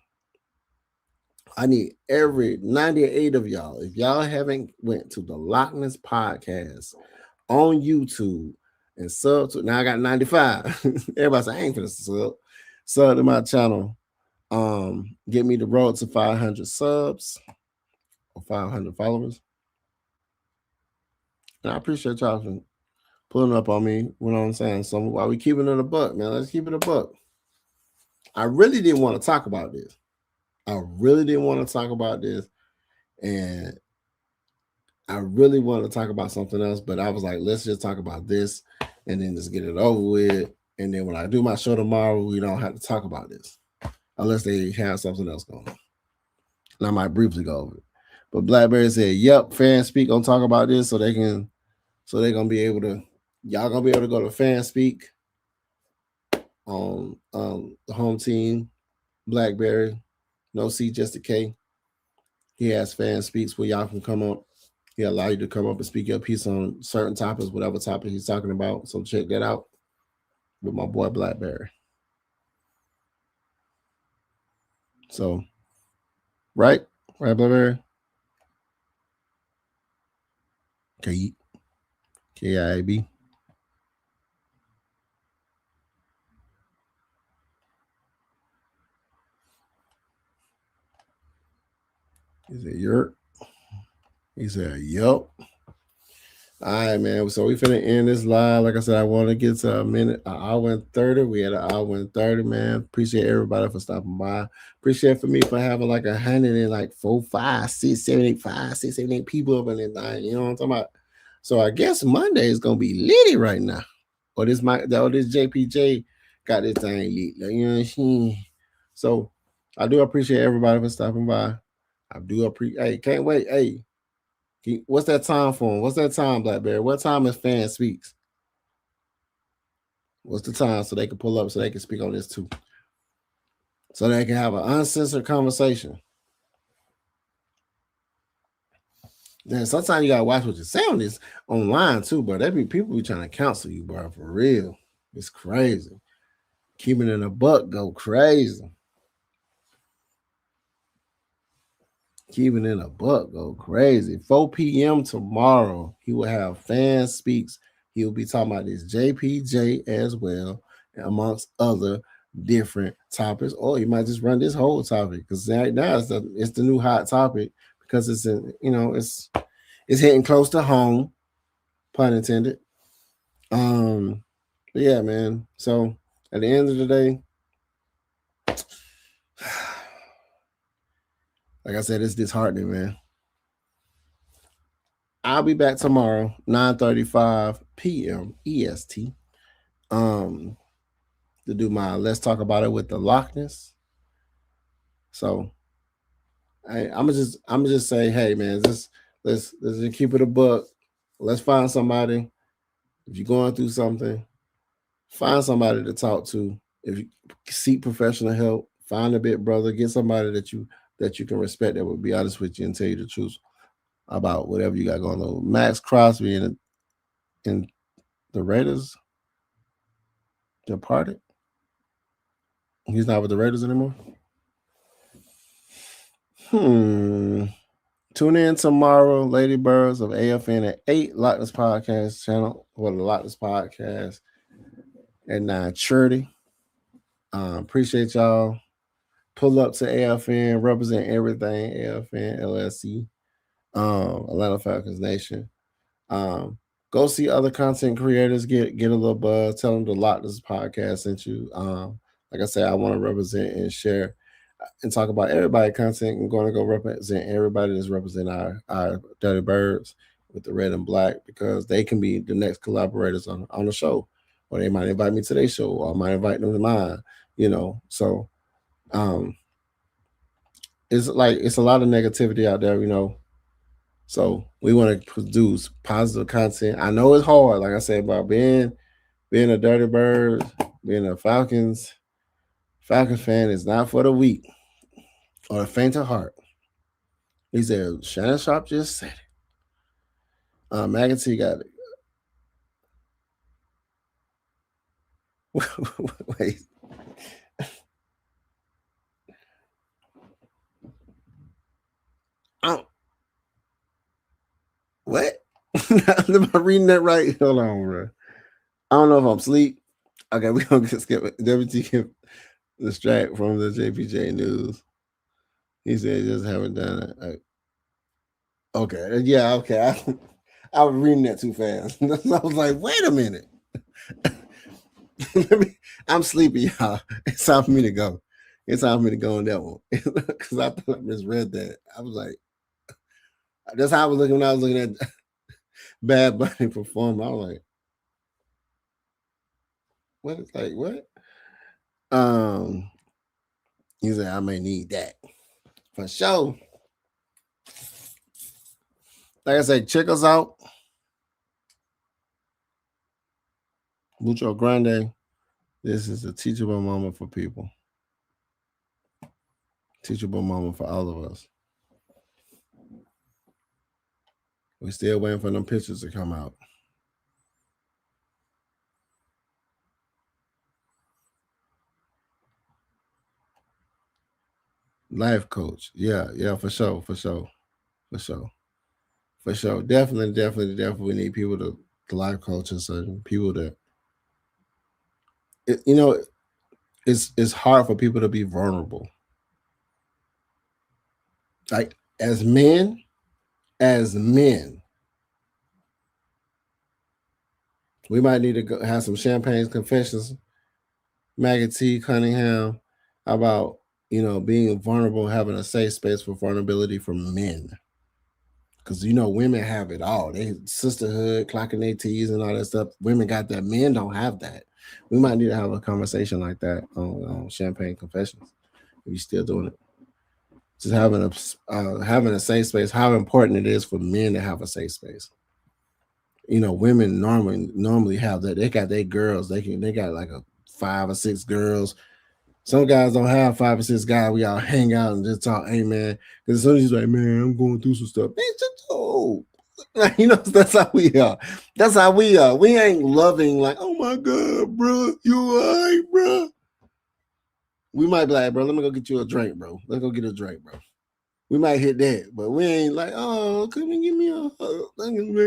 I need every 98 of y'all. If y'all haven't went to the Lochness podcast on YouTube and sub to, now I got 95. Everybody say I ain't finna sub to my channel. Get me the road to 500 subs or 500 followers. And I appreciate y'all for pulling up on me. You know what I'm saying? So while we keeping it a buck, man, let's keep it a buck. I really didn't want to talk about this. And I really wanted to talk about something else, but I was like, let's just talk about this and then just get it over with. And then when I do my show tomorrow, we don't have to talk about this. unless they have something else going on. And I might briefly go over it. But BlackBerry said, "Yep, Fan Speak gonna talk about this, so they're gonna be able to, y'all gonna be able to go to Fan Speak on the home team, BlackBerry, no C, just a K. He has Fan Speaks where y'all can come up. He allow you to come up and speak your piece on certain topics, whatever topic he's talking about. So check that out with my boy BlackBerry. So, right, BlackBerry. KIAB. He said, "Yerp." He said, "Yup." All right, man. So we finna end this live. Like I said, I want to get to an hour and 30. We had an hour and 30, man. Appreciate everybody for stopping by. Appreciate for me for having like 104, 5, 6, 7, 8, 5, 6, 7, 8 people up in this thing. You know what I'm talking about? So I guess Monday is gonna be litty right now. Or this JPJ got this thing lit. Like, you know what I'm saying? So I do appreciate everybody for stopping by. I do appreciate. Hey, can't wait. Hey, what's that time for him? What's that time, BlackBerry? What time is Fan Speaks? What's the time so they can pull up so they can speak on this too? So they can have an uncensored conversation. Then sometimes you gotta watch what you say on this online too, bro. There be people be trying to counsel you, bro, for real. It's crazy. Keeping it in a buck go crazy. Keeping in a buck go crazy. 4 p.m. tomorrow, he will have Fan Speaks. He will be talking about this JPJ as well, amongst other different topics. Or he might just run this whole topic because right now it's the new hot topic because it's it's hitting close to home, pun intended. Yeah, man. So at the end of the day, like I said, it's disheartening, man. I'll be back tomorrow, 9:35 p.m. EST. To do my Let's Talk About It with the Lochness. So I'm gonna just say, hey man, let's just keep it a buck. Let's find somebody. If you're going through something, find somebody to talk to. If you seek professional help, find a big brother, get somebody that you can respect that will be honest with you and tell you the truth about whatever you got going on. Max Crosby in the Raiders departed. He's not with the Raiders anymore. Tune in tomorrow, Lady Birds of AFN at 8, Lochness Podcast channel, or the Lochness Podcast at 9:30. Appreciate y'all. Pull up to AFN, represent everything, AFN, LSC, Atlanta Falcons Nation. Go see other content creators, get a little buzz, tell them to Lochness Podcast sent you. Like I said, I want to represent and share and talk about everybody content. I'm going to go represent everybody that's represent our Dirty Birds with the red and black because they can be the next collaborators on the show, or they might invite me to their show, or I might invite them to mine. So it's like it's a lot of negativity out there, So we want to produce positive content. I know it's hard, like I said, about being a Dirty Bird, being a Falcons fan is not for the weak or the faint of heart. He said, Shannon Sharp just said it. McAtee got it. Wait. What? Am I reading that right? Hold on, bro. I don't know if I'm asleep. Okay, we're going to skip it. WT can distract from the JPJ news. He said, just haven't done it. Okay. Yeah, okay. I was reading that too fast. I was like, wait a minute. I'm sleepy, y'all. It's time for me to go. It's time for me to go on that one. Because I thought I misread that. I was like, that's how I was looking when I was looking at Bad Bunny perform. I was like, what? Like, what? He said, I may need that. For sure. Like I said, check us out. Mucho Grande. This is a teachable moment for people. Teachable moment for all of us. We still waiting for them pictures to come out. Life coach. Yeah, for sure. Definitely we need people to life coaches and people that it's hard for people to be vulnerable. Like as men, we might need to go have some champagne confessions, Maggie T. Cunningham, about being vulnerable, having a safe space for vulnerability for men. Because women have it all. They sisterhood, clocking their T's and all that stuff. Women got that. Men don't have that. We might need to have a conversation like that on Champagne Confessions. If you're still doing it, just having a safe space. How important it is for men to have a safe space. Women normally have that. They got their girls. They got like a 5 or 6 girls. Some guys don't have 5 or 6 guys. We all hang out and just talk. Hey man, because as soon as he's like, man, I'm going through some stuff. Man, just that's how we are. That's how we are. We ain't loving like, oh my god, bro, you alright, bro. We might be like, bro, let me go get you a drink, bro. Let's go get a drink, bro. We might hit that, but we ain't like, oh, come and give me a hug.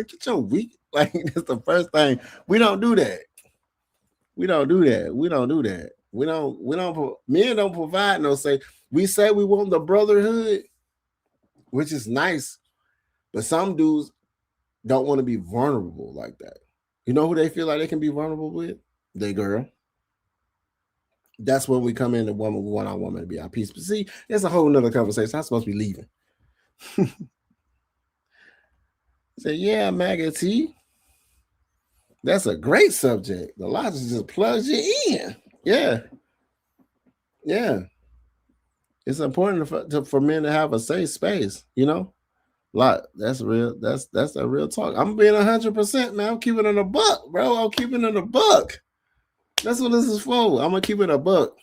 Get your weak. Like that's the first thing. We don't do that. We don't do that. Men don't provide no say. We say we want the brotherhood, which is nice, but some dudes don't want to be vulnerable like that. You know who they feel like they can be vulnerable with? They girl. That's when we come in, the woman, we want our woman to be our peace. But see, it's a whole nother conversation. I'm supposed to be leaving. Say, yeah, Maggie T. That's a great subject. The logic just plugs you in. Yeah. It's important for men to have a safe space, That's real. That's a real talk. I'm being 100%, man. I'm keeping it a buck, bro. I'm keeping it a buck. That's what this is for. I'm gonna keep it a buck.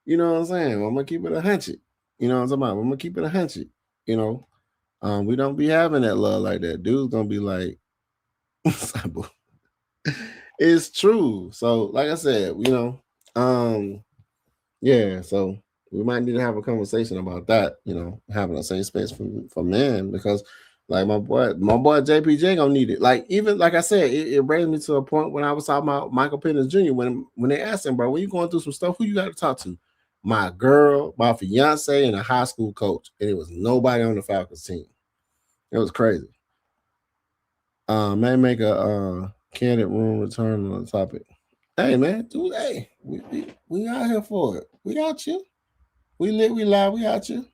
You know what I'm saying? I'm gonna keep it 100. You know what I'm talking about? I'm gonna keep it 100. We don't be having that love like that. Dude's gonna be like, it's true. So, like I said, yeah. So we might need to have a conversation about that. Having a safe space for men, because like my boy JPJ gonna need it. Like even like I said, it brings me to a point when I was talking about Michael Penix Jr. when they asked him, bro, when you going through some stuff, who you got to talk to? My girl, my fiance, and a high school coach, and it was nobody on the Falcons team. It was crazy. May make a candid room return on the topic. Hey man, dude, hey, we out here for it. We got you. We live, we lie, we out you.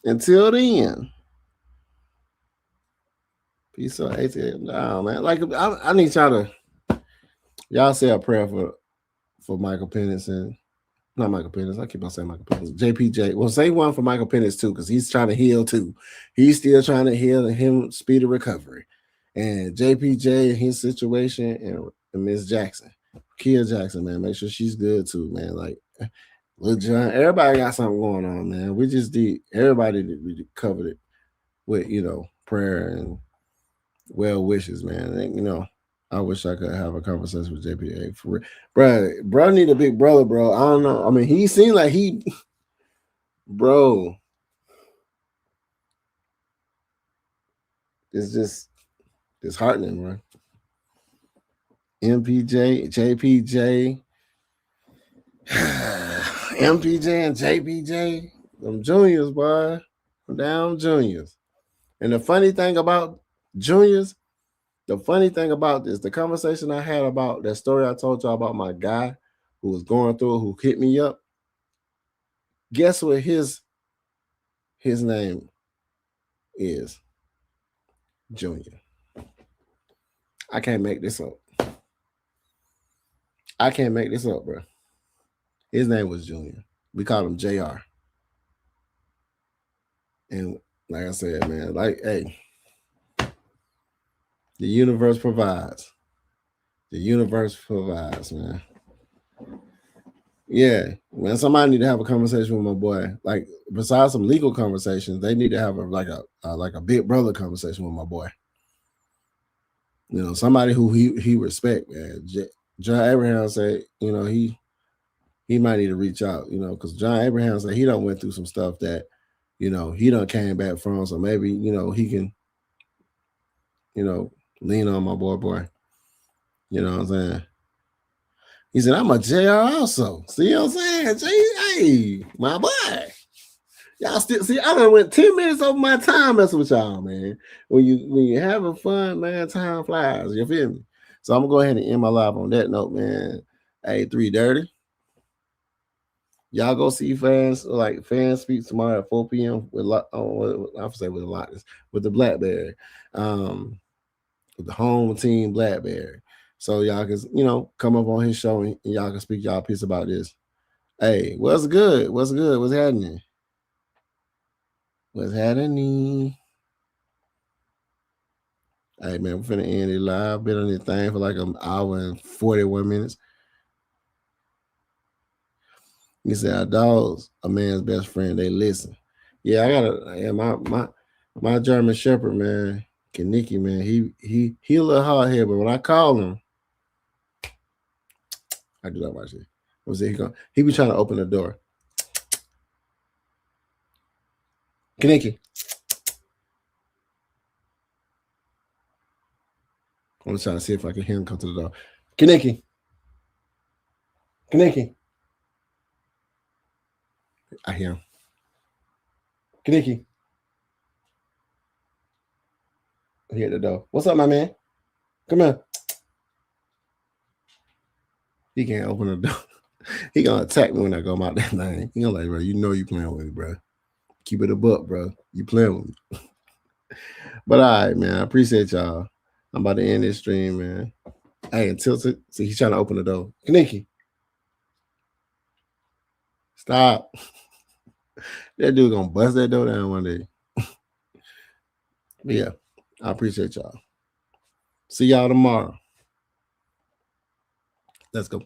Until then, peace out. Nah, man. Like I need y'all say a prayer for Michael Penix and not Michael Penix. I keep on saying Michael Penix. JPJ. Well, say one for Michael Penix too, because he's trying to heal too. He's still trying to heal and him speedy recovery. And JPJ, his situation, and Miss Jackson, Kia Jackson, man, make sure she's good too, man. Like, Lil John, everybody got something going on, man. We just did everybody we covered it with prayer and well wishes, man. And, I wish I could have a conversation with JPA for real. Bro need a big brother, bro. I don't know. I mean, he seemed like bro. It's just disheartening, bro. MPJ, JPJ, MPJ and JPJ, them juniors, boy. Down juniors. And the funny thing about juniors, the conversation I had about that story I told y'all about my guy who was going through, who hit me up. Guess what his name is? Junior. I can't make this up. Bro. His name was Junior. We called him JR. And like I said, man, like, hey, the universe provides. The universe provides, man. Yeah, man. Somebody need to have a conversation with my boy. Like, besides some legal conversations, they need to have a big brother conversation with my boy. You know, somebody who he respect, man. John Abraham said, you know, he might need to reach out, you know, because John Abraham said he done went through some stuff that, you know, he done came back from. So maybe, you know, he can, you know, lean on my boy. You know what I'm saying? He said, I'm a JR also. See what I'm saying? Hey, my boy. Y'all still see, I done went 10 minutes over my time messing with y'all, man. When you're having fun, man, time flies. You feel me? So I'm gonna go ahead and end my live on that note, man. Hey, 3 Dirty. Y'all go see Fan Speaks tomorrow at 4 p.m. with Lochness, with the Blackberry. With the home team Blackberry. So y'all can, you know, come up on his show and y'all can speak y'all piece about this. Hey, what's good? What's good? What's happening? What's happening? Hey man, we're finna end it live. Been on this thing for like an hour and 41 minutes. You say our dogs, a man's best friend, they listen. Yeah, I gotta my German Shepherd, man, Kaniki, man, he a little hard head, but when I call him, I do that watch it. Was it he be trying to open the door. Kaniki. I'm trying to see if I can hear him come to the door. Kaniki. I hear him. Kaniki. He at the door. What's up, my man? Come here. He can't open the door. He gonna attack me when I go out that thing. He gonna like, bro, you know you playing with me, bro. Keep it a buck, bro. You playing with me. But all right, man. I appreciate y'all. I'm about to end this stream, man. Hey, until see, he's trying to open the door. Kaniki. Stop. That dude gonna bust that door down one day. But yeah, I appreciate y'all. See y'all tomorrow. Let's go.